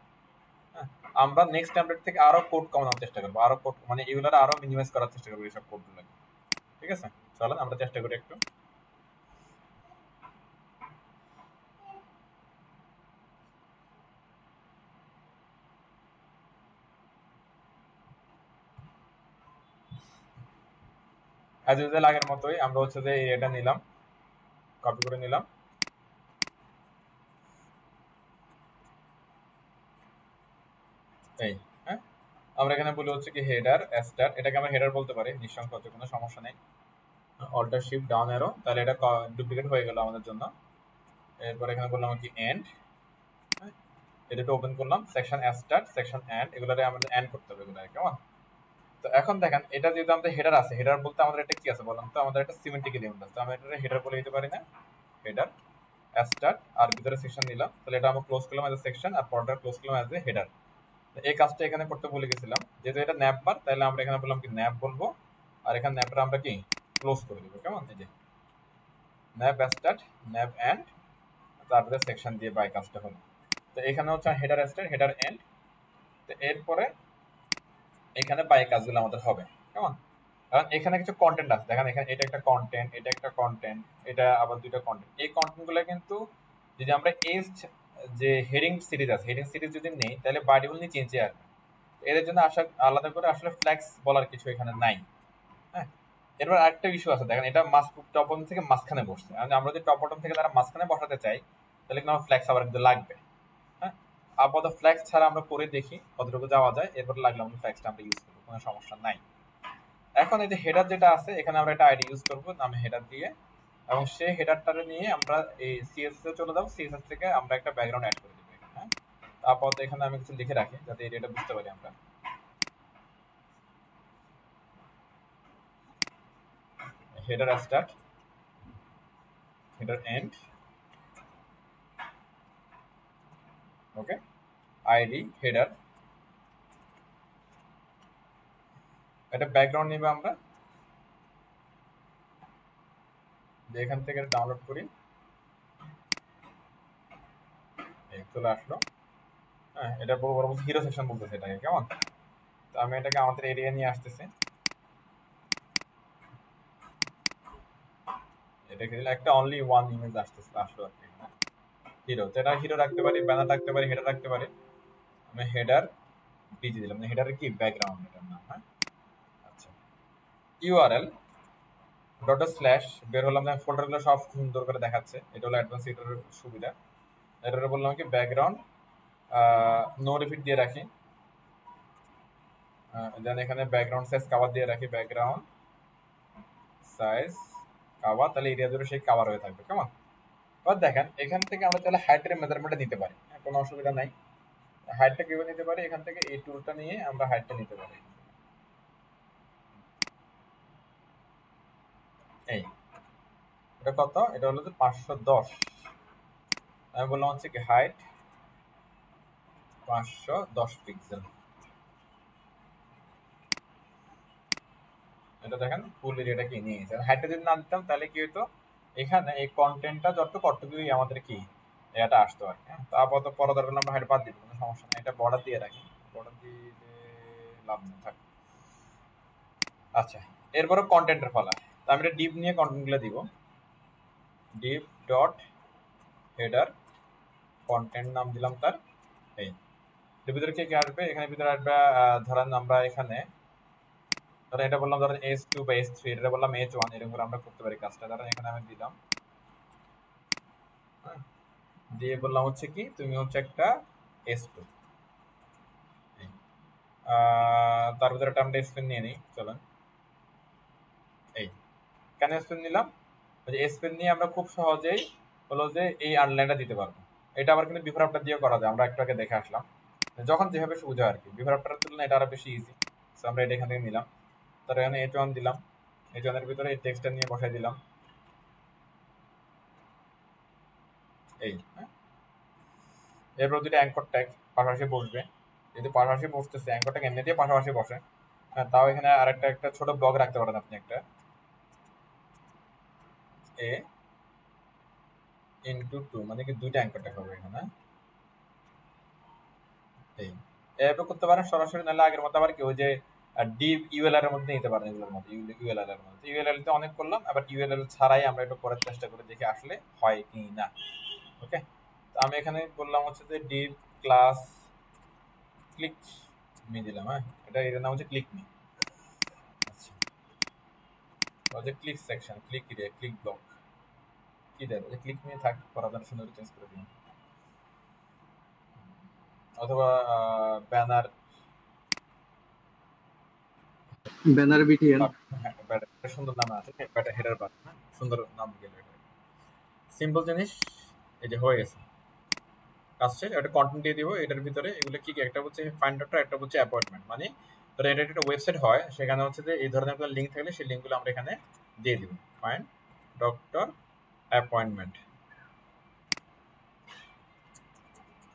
হ্যাঁ, আমরা নেক্সট টেমপ্লেট থেকে আরো কোড কমানোর চেষ্টা করবো, আরো কোড মানে এগুলোর আরো মিনিমাইজ করার চেষ্টা করবো এইসব কোডগুলো। ঠিক আছে, চলেন আমরা চেষ্টা করি একটু। অ্যাজ ইউজুয়াল আগের মতোই আমরা হচ্ছে যে এটা নিলাম, কপি করে নিলাম। এই হ্যাঁ, আমরা এখানে বলি হচ্ছে কি হেডার স্টার, এটাকে আমরা হেডার বলতে পারি নিঃসংকোচে, কোনো সমস্যা নেই। অল্টার শিফট ডাউন অ্যারো, তাহলে এটা ডুপ্লিকেট হয়ে গেল আমাদের জন্য। এরপর এখানে বললাম কি এন্ড, এটা ওপেন করলাম, সেকশন স্টার্ট, সেকশন এন্ড, এগুলোরে আমাদের এন্ড করতে হবে এগুলো, কেমন? তো এখন দেখেন এটা যেহেতু আমাদের হেডার আছে, হেডার বলতে আমাদের এটা কি আছে বললাম তো, আমাদের একটা সিমেন্টিক এলিমেন্ট আছে, আমরা এটা হেডার বলে দিতে পারি না, হেডার স্টার্ট, আর ভিতরে সেকশন নিলাম, তাহলে এটা আমরা ক্লোজ করলাম এজ এ সেকশন, আর পরটা ক্লোজ করলাম এজ এ হেডার। এই কাজটা এখানে করতে ভুলে গেছিলাম, যেহেতু এটা ন্যাপ বার, তাহলে আমরা এখানে বললাম কি ন্যাপ বলবো, আর এখানে ন্যাপটা আমরা কি ক্লোজ করে দেবো, কেমন? এই যে ন্যাপ স্টার্ট, ন্যাপ এন্ড, তারপরে সেকশন দিয়ে বাই কাজটা হলো। তো এখানে হচ্ছে হেডার স্টার্ট, হেডার এন্ড। তো এরপরে এখানে বাই কাজগুলো আমাদের হবে, কেমন? কারণ এখানে কিছু কন্টেন্ট আছে, দেখেন এখানে এটা একটা কন্টেন্ট, এটা একটা কন্টেন্ট, এটা আবার দুইটা কন্টেন্ট। এই কন্টেন্ট গুলো কিন্তু যদি আমরা এজ যে হেডিং সিরিজ আছে, হেডিং সিরিজ যদি নেই, তাহলে বাই ডিফল্ট নিচে নিচে আসবে। এদের জন্য আলাদা করে আসলে ফ্ল্যাক্স বলার কিছু এখানে নাই। হ্যাঁ, এরপর আরেকটা ইস্যু আছে, দেখেন এটা টপ বটম থেকে মাঝখানে বসছে, আমরা যদি টপ বটম থেকে তারা মাঝখানে বসাতে চাই, তাহলে কিন্তু আমার ফ্ল্যাক্স আবার কিন্তু লাগবে। হ্যাঁ, আপাতত ফ্ল্যাক্স ছাড়া আমরা করে দেখি কতটুকু যাওয়া যায়, এরপর লাগলে আমরা ফ্ল্যাক্সটা আমরা ইউজ করবো, কোনো সমস্যা নাই। এখন এই যে হেডার যেটা আছে এখানে আমরা একটা আইডি ইউজ করবো নামে হেডার দিয়ে, এবং সেই হেডারটারে নিয়ে আমরা এই সিএসএস এ চলে যাবো, সিএসএস থেকে আমরা একটা ব্যাকগ্রাউন্ড অ্যাড করে দেবো এখানে। হ্যাঁ, আপাতত এখানে আমি কিছু লিখে রাখি যাতে এরিয়াটা বুঝতে পারি আমরা। Header start, header end, okay, ID header, একটা ব্যাকগ্রাউন্ড নিবে আমরা, এখান থেকে ডাউনলোড করি, চলে আসলো। হ্যাঁ, এটা বড় হিরো সেকশন বলতেছে এটাকে, কেমন? তো আমি এটাকে আমাদের এরিয়া নিয়ে আসতেছি, এটাকে দিলে একটা অনলি ওয়ান ইমেজ আসতেছে, আসলো আর কি। হিরো, তো এটা হিরো রাখতে পারি, ব্যানার রাখতে পারি, হেডার রাখতে পারি। আমি হেডার ডিজি দিলাম, হেডারে কি ব্যাকগ্রাউন্ড এটার নাম। হ্যাঁ, আচ্ছা, ইউআরএল ডট স্ল্যাশ বের হলাম, ফোল্ডার গুলো সব সুন্দর করে দেখাচ্ছে, এটা হলো অ্যাডভান্স এডিটরের সুবিধা। এটারে বললাম কি ব্যাকগ্রাউন্ড নো রিপিট দিয়ে রাখি, দেন এখানে ব্যাকগ্রাউন্ড সাইজ কভার দিয়ে রাখি, ব্যাকগ্রাউন্ড সাইজ কভার, তাহলে এরিয়া জুড়ে সেই কভার হয়ে থাকবে, কেমন? এবার দেখেন এখান থেকে আমরা তাহলে হাইটের মেজারমেন্টটা নিতে পারি, কোনো অসুবিধা নাই। হাইটটা কিভাবে নিতে পারি, এখান থেকে এই টুলটা নিয়ে আমরা হাইটটা নিতে পারি। এই এটা কত, এটা হলো যে 510। আমি বললাম হচ্ছে কি হাইট 510 পিক্সেল। এটা দেখেন ফুল এরিয়াটা কি নিয়ে গেছে। হাইটটা যদি না দিতাম তাহলে কি হতো, এখানে এই কন্টেন্টটা যত কতটুকুই আমাদের কি এটা আসতো আর কি। তো আপাতত পরে দরকার আমরা হাইট বাদ দিব, কোনো সমস্যা নেই, এটা বর্ডার দিয়ে রাখি, বর্ডার দিলে লাভ না থাকে। আচ্ছা, এরপরে কন্টেন্টের ফলা, তো আমি এটা ডিপ নিয়ে কন্টেন্টগুলো দিব, ডিপ ডট হেডার কন্টেন্ট নাম দিলাম তার। এই এর ভিতরে কে কে আসবে, এখানে ভিতরে আসবে ধরেন আমরা এখানে ধরেন এটা বললাম ধরেন S2 বা S3, এটা বললাম H1, এরকম করে আমরা করতে পারি কাজটা। ধরেন এখানে আমি দিলাম, হ্যাঁ, দিয়ে বললাম হচ্ছে কি তুমি হচ্ছে একটা S2, তার ভিতরে একটা আমরা স্পেন নিয়ে নিই, চলেন। এই কেন স্পেন নিলাম, ওই যে স্পেন নিয়ে আমরা খুব সহজেই হলো যে এই আনলাইনটা দিতে পারবো। এটা আবার কিন্তু বিফোর আফটার দিয়ে করা যায়, আমরা একটু আগে দেখে আসলাম, যখন যেভাবে সুবিধা আর কি। বিফোর আফটারের তুলনায় এটা আরো বেশি ইজি। সো আমরা এটা এখান থেকে নিলাম, তার এখানে H1 দিলাম, H1 এর ভিতরে এই টেক্সটটা নিয়ে বসাই দিলাম, এই। হ্যাঁ, এরপর দুটো অ্যাঙ্কর ট্যাগ পাশাপাশি বসবে, যদি পাশাপাশি বসতেছে অ্যাঙ্কর ট্যাগ এমনি দিয়ে পাশাপাশি বসে। হ্যাঁ, তাও এখানে আরেকটা একটা ছোট ব্লগ রাখতে পারেন আপনি, একটা এ ইনটু 2, মানে কি দুইটা অ্যাঙ্কর ট্যাগ হবে এখানে। এই এভাবে করতে পারেন সরাসরি, নাহলে আগের মতো আবার কি ওই যে ডিপ ইউএলআর এর মধ্যে নিতে পারেন, এগুলোর মধ্যে ইউএলআর এর মধ্যে। ইউএলএল তে অনেক করলাম, আবার ইউএলএল ছাড়াই আমরা একটু করার চেষ্টা করে দেখি আসলে হয় কি না। ওকে, তো আমি এখানে বললাম হচ্ছে যে ডিপ ক্লাস ক্লিক মি দিলাম। হ্যাঁ, এটা এর নাম হচ্ছে ক্লিক মি। আচ্ছা, যে click section, click area, click block কি দেবে, যে ক্লিক মি থাক, পরাদান সুন্দর চেঞ্জ করে দিন, অথবা ব্যানার, ব্যানার বিটিএল। সুন্দর নাম আছে, ব্যাটার হেডার বার, সুন্দর নাম গেল এটা, সিম্পল জিনিস। এই যে হয়ে গেছে কাজ শেষ। একটা কন্টেন্ট দিয়ে দিব এটার ভিতরে, এগুলো কি কি, একটা হচ্ছে ফাইন্ড ডক্টর, একটা হচ্ছে অ্যাপয়েন্টমেন্ট। মানে ধরো এটা একটা ওয়েবসাইট হয়, সেখানে হচ্ছে যে এই ধরনের কোনো লিঙ্ক থাকলে সেই লিঙ্কগুলো আমরা এখানে দিয়ে দিব, ফাইন্ড ডক্টর অ্যাপয়েন্টমেন্ট,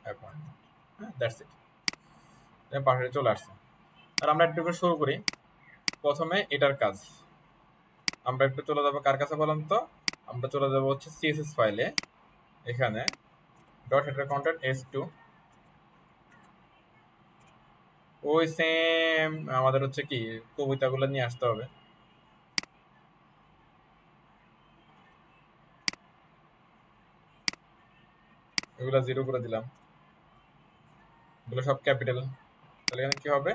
অ্যাপয়েন্টমেন্ট। হ্যাঁ, দ্যাটস ইট, পাশে চলে আসছে। আর আমরা একটু করে শুরু করি, প্রথমে এটার কাজ আমরা একটু চলে যাবো কার কাছে বলুন তো, আমরা চলে যাবো হচ্ছে সিএসএস ফাইলে, এখানে ডট হেডার কন্টেন্ট S2, ওই সেম আমাদের হচ্ছে কি কবিতাগুলো নিয়ে আসতে হবে। এগুলো 0 করে দিলাম, এগুলো সব ক্যাপিটাল, তাহলে এখানে কি হবে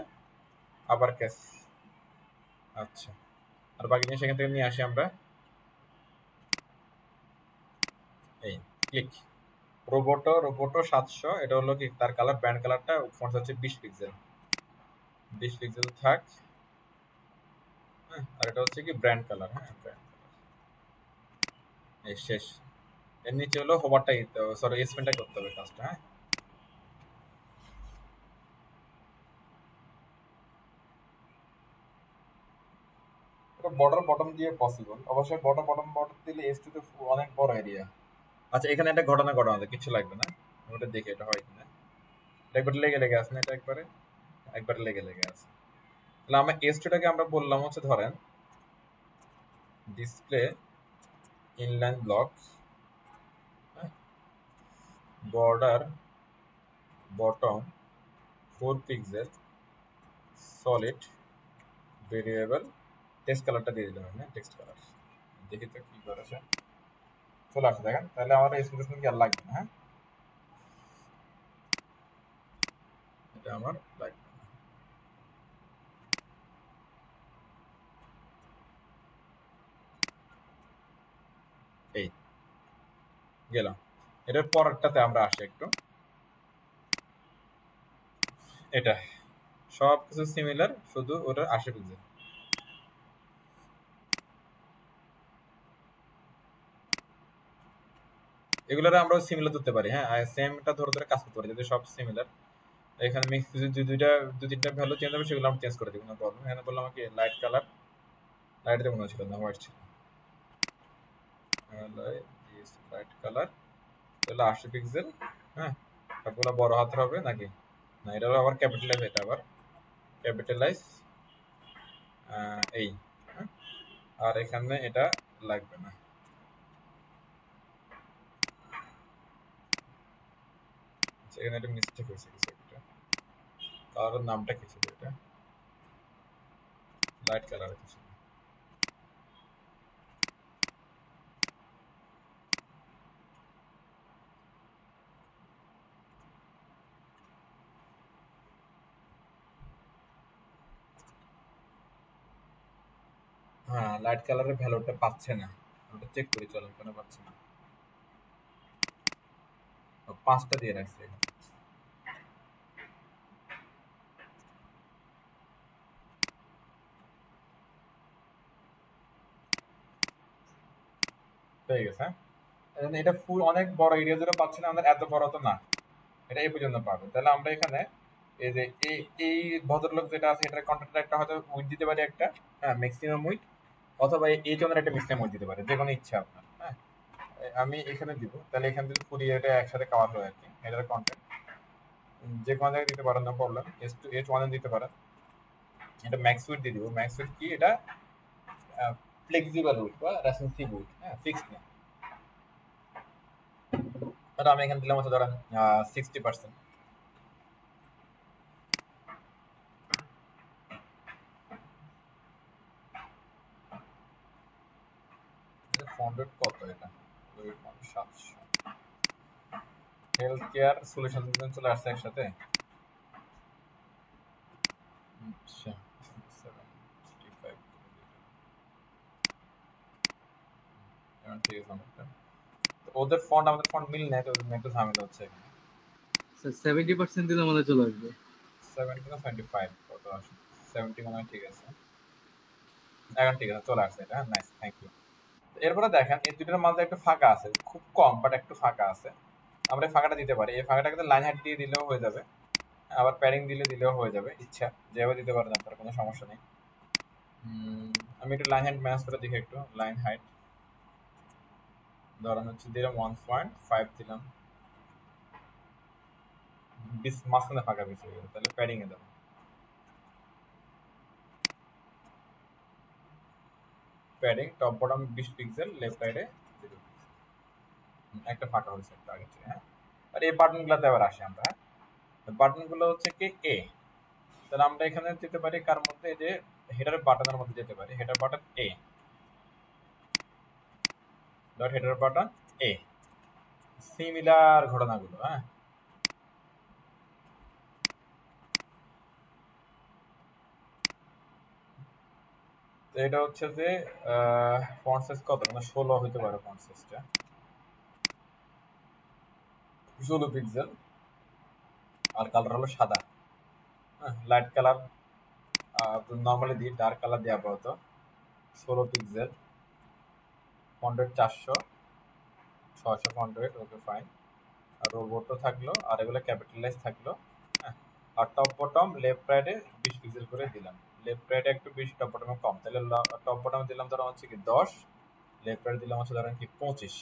আবার ক্যাশ। আচ্ছা, আর বাকি জিনিস এখান থেকে নিয়ে আসি আমরা, এই ক্লিক, রোবোটো 700, এটা হলো কি তার কালার, ব্র্যান্ড কালারটা ফন্ট হচ্ছে 20 পিক্সেল, 20 পিক্সেল থাক। হ্যাঁ, আর এটা হচ্ছে কি ব্র্যান্ড কালার। হ্যাঁ, ব্র্যান্ড এই শেষ। এর নিচে হলো হোভারটাই, সরি স্পেনটা করতে হবে কাজটা। হ্যাঁ, এটা বর্ডার বটম দিয়ে পসিবল, অবশ্যই বর্ডার দিলে এস2 তে অনেক বড় এরিয়া। আচ্ছা, এখানে একটা ঘটনা ঘটানো যায়, কিছু লাগবে না, ওটা দেখে এটা হয় কিনা। এটা একবার লেগে লেগে আছে না, এটা একবারে লেগে লেগে আছে। তাহলে আমরা এস2টাকে আমরা বললাম হচ্ছে ধরেন display inline block, border bottom 4 pixel, solid variable, text কালারটা দিয়ে দিলাম। হ্যাঁ, টেক্সট কালার দেখি তো কি করেছে, চলে আসছে দেখেন। তাহলে আমার এক্সপ্রেশন কি আর লাগবে না। হ্যাঁ, এটা আমার লাগবে না। এই গেলাম, এটার পরেরটাতে আমরা আসি একটু। এটা সব কিছু সিমিলার, শুধু ওটার 80 পিক্সেল। এগুলোর আমরা সিমিলার ধরতে পারি। হ্যাঁ, সেমটা ধরে ধরে কাজ করতে পারি যদি সব সিমিলার। এখানে মিক্স দু তিনটা ভ্যালু চেঞ্জ হবে, সেগুলো আমরা চেঞ্জ করে দিব, কোনো প্রবলেম। এখানে বললাম কি লাইট কালার, লাইট দিয়ে মনে ছিল না, হোয়াইট ছিল। লাইট কালার তাহলে 80 পিক্সেল। হ্যাঁ, সবগুলো বড় হাতের হবে নাকি না, এটা আবার ক্যাপিটালাইজ, এটা আবার ক্যাপিটালাইজ এই। হ্যাঁ, আর এখানে এটা লাগবে না। এখানে একটা মিস্টেক হয়েছে কিছু একটা, কালারের নামটা কি ছিল, এটা লাইট কালার কিছু। হ্যাঁ, লাইট কালারের ভ্যালুটা পাচ্ছে না, ওটা চেক করি চলেন কেন পাচ্ছে না। 5টা দিয়ে রাখছে এখানে। পেয়ে গেছে। হ্যাঁ, এটা ফুল অনেক বড় এরিয়া জুড়ে পাচ্ছে না, আমাদের এত বড় তো না, এটা এই পর্যন্ত পাবে। তাহলে আমরা এখানে এই যে এই ভদ্রলোক যেটা আছে, এটার কন্ট্রাক্টর একটা হয়তো উইথ দিতে পারি একটা, হ্যাঁ ম্যাক্সিমাম উইথ, অথবা এই জনের একটা ম্যাক্সিমাম উইথ দিতে পারে, যে কোনো ইচ্ছা আপনার। হ্যাঁ, আমি এখানে দিব, তাহলে এখান থেকে পুরি এটা একসাথে কভার হয় আর কি। এটার কন্টেন্ট যে কোনো জায়গায় দিতে পারেন, না প্রবলেম। H1 দিতে পারেন। এটা ম্যাক্স উইথ দিয়ে দিব। ম্যাক্স উইথ কি, এটা ফ্লেক্সিবল উইথ বা রেসপন্সিভ উইথ, হ্যাঁ ফিক্সড না। এটা আমি এখানে দিলাম হচ্ছে ধরেন 60%। ফন্ট রেট কত এটা, 700। হেলথ কেয়ার সলিউশন চলে আসছে একসাথে। আচ্ছা, 75 ঠিক আছে অনেকটা। তো ওদের ফন্ট আমাদের ফন্ট মিল নেই, তো ওদের একটু ঝামেলা হচ্ছে এখানে। স্যার 70% দিলে আমাদের চলে আসবে। 70 না 75 কত আসে, 70 মনে হয় ঠিক আছে। এখন ঠিক আছে, চলে আসছে এটা। Nice, thank you. এরপরে দেখেন এই দুটোর মাঝে একটু ফাঁকা আছে, খুব কম বাট একটু ফাঁকা আছে। আমরা এই ফাঁকাটা দিতে পারি, এই ফাঁকাটাকে লাইন হাইট দিয়ে দিলেও হয়ে যাবে, আবার প্যাডিং দিলেও হয়ে যাবে, ইচ্ছা যেভাবে দিতে পারেন আপনার, কোনো সমস্যা নেই। আমি একটু লাইন হাইট ম্যানেজ করে দেখি একটু। লাইন হাইট ধরেন হচ্ছে দিলাম 1.5 দিলাম, মাঝখানে ফাঁকা বেশি হয়ে গেল, তাহলে প্যাডিং এ দেবো। Padding top bottom 20 pixel, left রাইটে 0 পিক্সেল, একটা ফাঁকা হয়েছে একটু আগে থেকে। হ্যাঁ, আর এই বাটন গুলাতে আবার আসি আমরা। হ্যাঁ, বাটন গুলো হচ্ছে কি এ, তাহলে আমরা এখানে যেতে পারি কার মধ্যে, এই যে হেডার বাটনের মধ্যে যেতে পারি। হেডার বাটন এ, ডট হেডার বাটন এ, সিমিলার ঘটনাগুলো। হ্যাঁ, তো এটা হচ্ছে যে ফন্ট সাইজ কত, মানে 16 হইতে পারে ফন্ট সাইজটা। 16 পিক্সেল, আর কালার হলো সাদা। হ্যাঁ, লাইট কালার নর্মালি দিই, ডার্ক কালার দিয়ে আপাতত। 16 pixel, font weight 400, 600 font weight, okay fine. আর রোবটও থাকলো, আর এগুলো ক্যাপিটালাইজ থাকলো। হ্যাঁ, আর টপ বটম লেফট রাইটে 20 পিক্সেল করে দিলাম। লেফট রাইটে একটু বেশি, টপ বটমে কম। তাহলে টপ বটমে দিলাম ধরো হচ্ছে কি 10, লেফট রাইট দিলাম হচ্ছে ধরেন কি 25,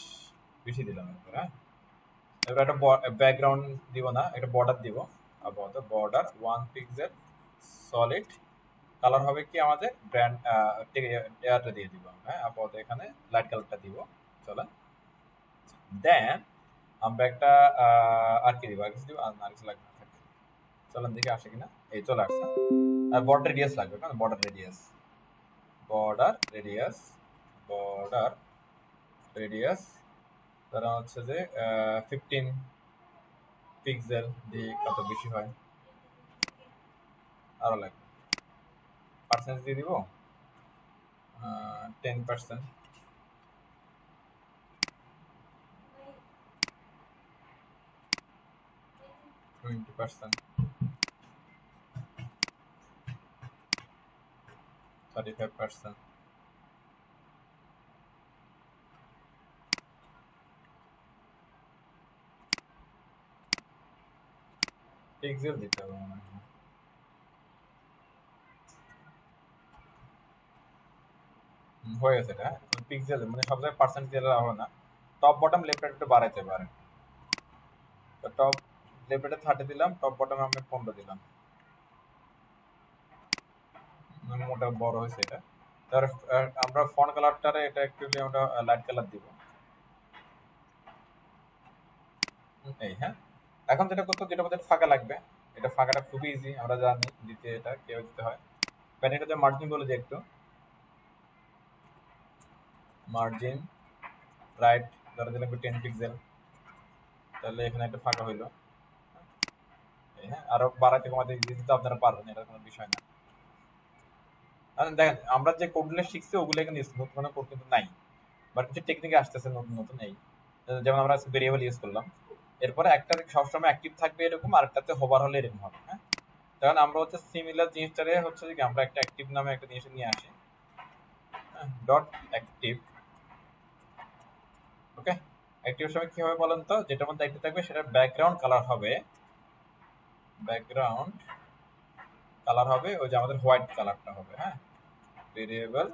বেশি দিলাম এবার। হ্যাঁ, এবার একটা ব্যাকগ্রাউন্ড দিব না, একটা বর্ডার দিব আপাতত। বর্ডার 1 পিক্সেল সলিড, কালার হবে কি আমাদের ব্র্যান্ড এয়ারটা দিয়ে দিব। হ্যাঁ, আপাতত এখানে লাইট কালারটা দিব। চলেন, দেন আমরা একটা আর কি দিব, আর কিছু দিব, আর কিছু লাগবে না। চলেন দেখে আসে কিনা। এই চলে আসছে। আর বর্ডার রেডিয়াস লাগবে, কারণ border radius, border radius, border radius তারা হচ্ছে যে 15 পিক্সেল দিয়ে কত বেশি হয়, আরো লাগবে। পার্সেন্টেজ দিয়ে দিব 10%, 20%, 35%। পিক্সেল দিতে হবে মনে হয়। হয়ে গেছে এটা। পিক্সেল মানে সব জায়গায় পার্সেন্ট দিলে হবে না। টপ বটম লেফট রাইট একটু বাড়াইতে পারে। তো টপ লেফট রাইটে 30 দিলাম, টপ বটমে আমি 15 দিলাম। মোটা বড় হয়েছে এটা। তার আমরা ফন্ট কালারটারে এটা একটু আমরা লাইট কালার দিব। এই হ্যাঁ, এখন যেটা করতে, যেটা আমাদের ফাঁকা লাগবে, এটা ফাঁকাটা খুবই ইজি, আমরা জানি দিতে, এটা কিভাবে দিতে হয়। প্যানেলটাতে মার্জিন বলে যে একটু মার্জিন রাইট ধরে দিলাম 10 পিক্সেল, তাহলে এখানে একটা ফাঁকা হইলো। হ্যাঁ, আরো বাড়াতে কমাতে দিতে তো আপনারা পারবেন, এটা কোনো বিষয় না। দেখেন আমরা যে কোডগুলো শিখছি ওগুলো এখানে স্মুথ কোনো কোড কিন্তু নাই, বাট কিছু টেকনিক আসতেছে নতুন নতুন। এই যেমন আমরা ভেরিয়েবল ইউজ করলাম, এরপরে একটা সবসময় অ্যাক্টিভ থাকবে এরকম, আর একটাতে হোভার হলে এরকম হবে। হ্যাঁ, তখন আমরা হচ্ছে সিমিলার জিনিসটারে হচ্ছে যে আমরা একটা অ্যাক্টিভ নামে একটা জিনিস নিয়ে আসি, ডট অ্যাক্টিভ। ওকে, অ্যাক্টিভের সময় কি হবে বলেন তো, যেটার মধ্যে অ্যাক্টিভ থাকবে সেটার ব্যাকগ্রাউন্ড কালার হবে, ব্যাকগ্রাউন্ড কালার হবে ওই যে আমাদের হোয়াইট কালারটা হবে। হ্যাঁ, ভেরিয়েবল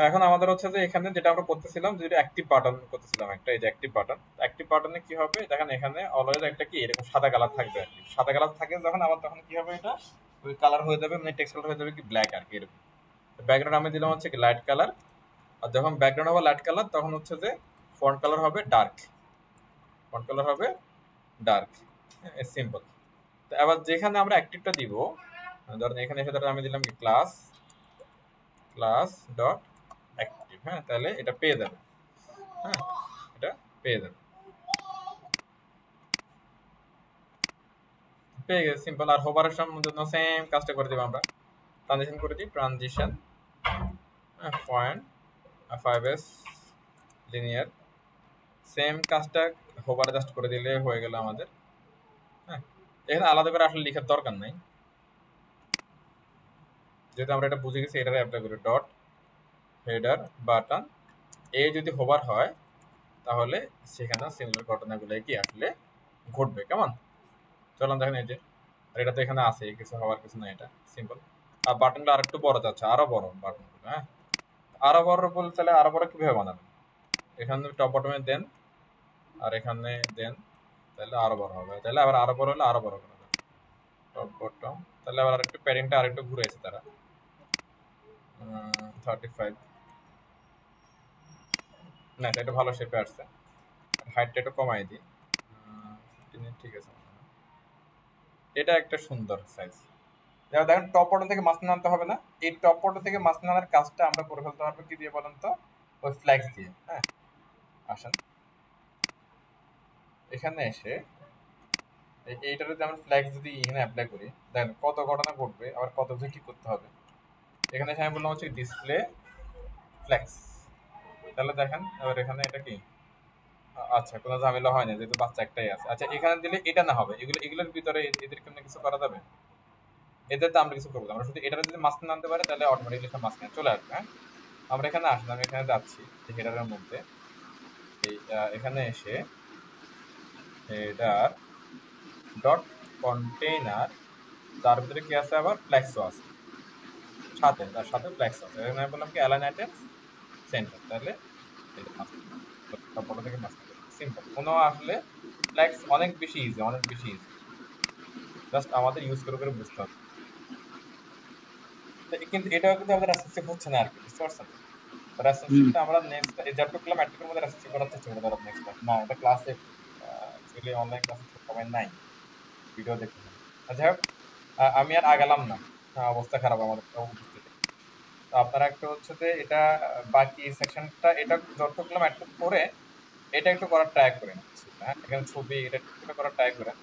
এখন আমাদের হচ্ছে যে এখানে যেটা আমরা করতেছিলাম, যেটা অ্যাক্টিভ বাটন করতেছিলাম একটা, এই যে অ্যাক্টিভ বাটন। অ্যাক্টিভ বাটনে কি হবে দেখেন, এখানে অলওয়েজ একটা কি এরকম সাদা কালার থাকবে আর কি। সাদা কালার থাকে যখন, আবার তখন কি হবে, এটা ওই কালার হয়ে যাবে, মানে টেক্সট কালার হয়ে যাবে কি ব্ল্যাক আর কি এরকম। ব্যাকগ্রাউন্ড আমি দিলাম হচ্ছে কি লাইট কালার, আর যখন ব্যাকগ্রাউন্ড হবে লাইট কালার তখন হচ্ছে যে ফন্ট কালার হবে ডার্ক, ফন্ট কালার হবে ডার্ক। সিম্পল। তো এবার যেখানে আমরা অ্যাক্টিভটা দিব, ধরেন এখানে এসে ধরেন আমি দিলাম কি ক্লাস, ক্লাস ডট অ্যাক্টিভ। হ্যাঁ, তাহলে এটা পেয়ে যাবে। হ্যাঁ, এটা পেয়ে যাবে, পেয়ে গেছে সিম্পল। আর হোভারের জন্য সেম কাজটা করে দেবো আমরা, ট্রানজিশন করে দিই, transition point 5s linear, same কাজটা হোভার জাস্ট করে দিলে হয়ে গেল আমাদের। হ্যাঁ, এখানে আলাদা করে আসলে লেখার দরকার নাই, যেহেতু আমরা এটা বুঝে গেছি, এটারে অ্যাপ্লাই করি ডট হেডার বাটন। এ যদি হোভার হয় তাহলে সেখানে সিমিলার ঘটনাগুলো কি আসলে ঘটবে। কেমন, চলুন দেখেন। এই যে আর এটা তো এখানে আছে, কিছু হওয়ার কিছু না, এটা সিম্পল। আর বাটনটা আরেকটু বড় যাচ্ছে, আরো বড় বাটনগুলো। হ্যাঁ, আরো বড় বলতে তাহলে আরো বড় কিভাবে বানাবেন, এখানে টপ বটমে দেন আর এখানে দেন, তাহলে আরো বড় হবে। তাহলে আবার আরো বড় হলে আরো বড় করা যাবে, টপ বটম। তাহলে আবার আরেকটু প্যাডিংটা আরেকটু ঘুরেছে তারা, 35 না, এটা ভালো শেপে আসছে। হাইটটা একটু কমাই দিই, ঠিক আছে। এটা একটা সুন্দর সাইজ। যেমন দেখেন টপ বটন থেকে মাঝখানে আনতে হবে না, এই টপ বটন থেকে মাঝখানে আনার কাজটা আমরা করে ফেলতে পারবো কি দিয়ে বলেন তো, ওই ফ্ল্যাক্স দিয়ে। হ্যাঁ, আসেন এখানে এসে এইটার যদি আমরা ফ্ল্যাক্স যদি এখানে অ্যাপ্লাই করি, দেখেন কত ঘটনা ঘটবে, আবার কত কিছু ঠিক করতে হবে। এখানে এসে আমি বললাম হচ্ছে ডিসপ্লে ফ্লেক্স। তাহলে দেখেন এবার এখানে এটা কি, আচ্ছা কোনো ঝামেলা হয় না যেহেতু বাচ্চা একটাই আছে। আচ্ছা এখানে দিলে এটা না হবে, এগুলোর ভিতরে এদের কেমন কিছু করা যাবে? এদের তো আমরা কিছু করবো না। আমরা শুধু এটা যদি মাঝখানে আনতে পারে তাহলে অটোমেটিকলি এটা মাঝখানে চলে আসবে। হ্যাঁ, আমরা এখানে আসলাম, এখানে যাচ্ছি হেডারের মধ্যে, এই এখানে এসে হেডার ডট কন্টেইনার, তার ভিতরে কি আছে আবার ফ্লেক্সও আছে সাথে, তার সাথে ফ্লেক্স আছে। এখানে আমি বললাম কি অ্যালাইন আইটেমস সেন্টার, তাহলে এই যে বড় থেকে মাঝখানে সিম্পল। কোনো আসলে ফ্লেক্স অনেক বেশি ইজি, অনেক বেশি ইজি, জাস্ট আমাদের ইউজ করে করে বুঝতে হবে। কিন্তু এটাও কিন্তু আমাদের রেসপন্সিভ হচ্ছে না আর কি, বুঝতে পারছেন? রেসপন্সিভটা আমরা নেক্সট যতগুলো ম্যাট্রিকের মধ্যে রেসপন্সিভ করার চেষ্টা করবো, ধরো নেক্সট না এটা ক্লাসে অ্যাকচুয়ালি অনলাইন ক্লাসে সবাই নাই, ভিডিও দেখতে হবে। যাই হোক, আমি আর আগালাম না, অবস্থা খারাপ আমাদের উপস্থিতি। তো আপনারা একটু হচ্ছে যে এটা বাকি সেকশনটা এটা যতগুলো ম্যাট্রিক করে এটা একটু করার ট্রাই করেন। হ্যাঁ, এখানে ছবি এটা একটু করার ট্রাই করেন,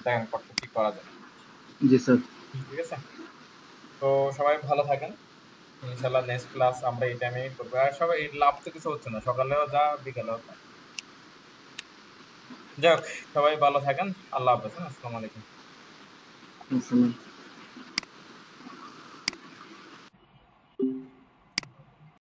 দেখেন কত কি করা যায়। জি স্যার। ঠিক আছে, তো সবাই ভালো থাকেন। ইনশাল্লাহ নেক্সট ক্লাস আমরা এই টাইমে করবো। আর সবাই এই লাভ তো কিছু হচ্ছে না, সকালেও যা বিকালেও যা। যাই হোক, সবাই ভালো থাকেন, আল্লাহ হাফেজ, আসসালামু আলাইকুম। আসসালাম।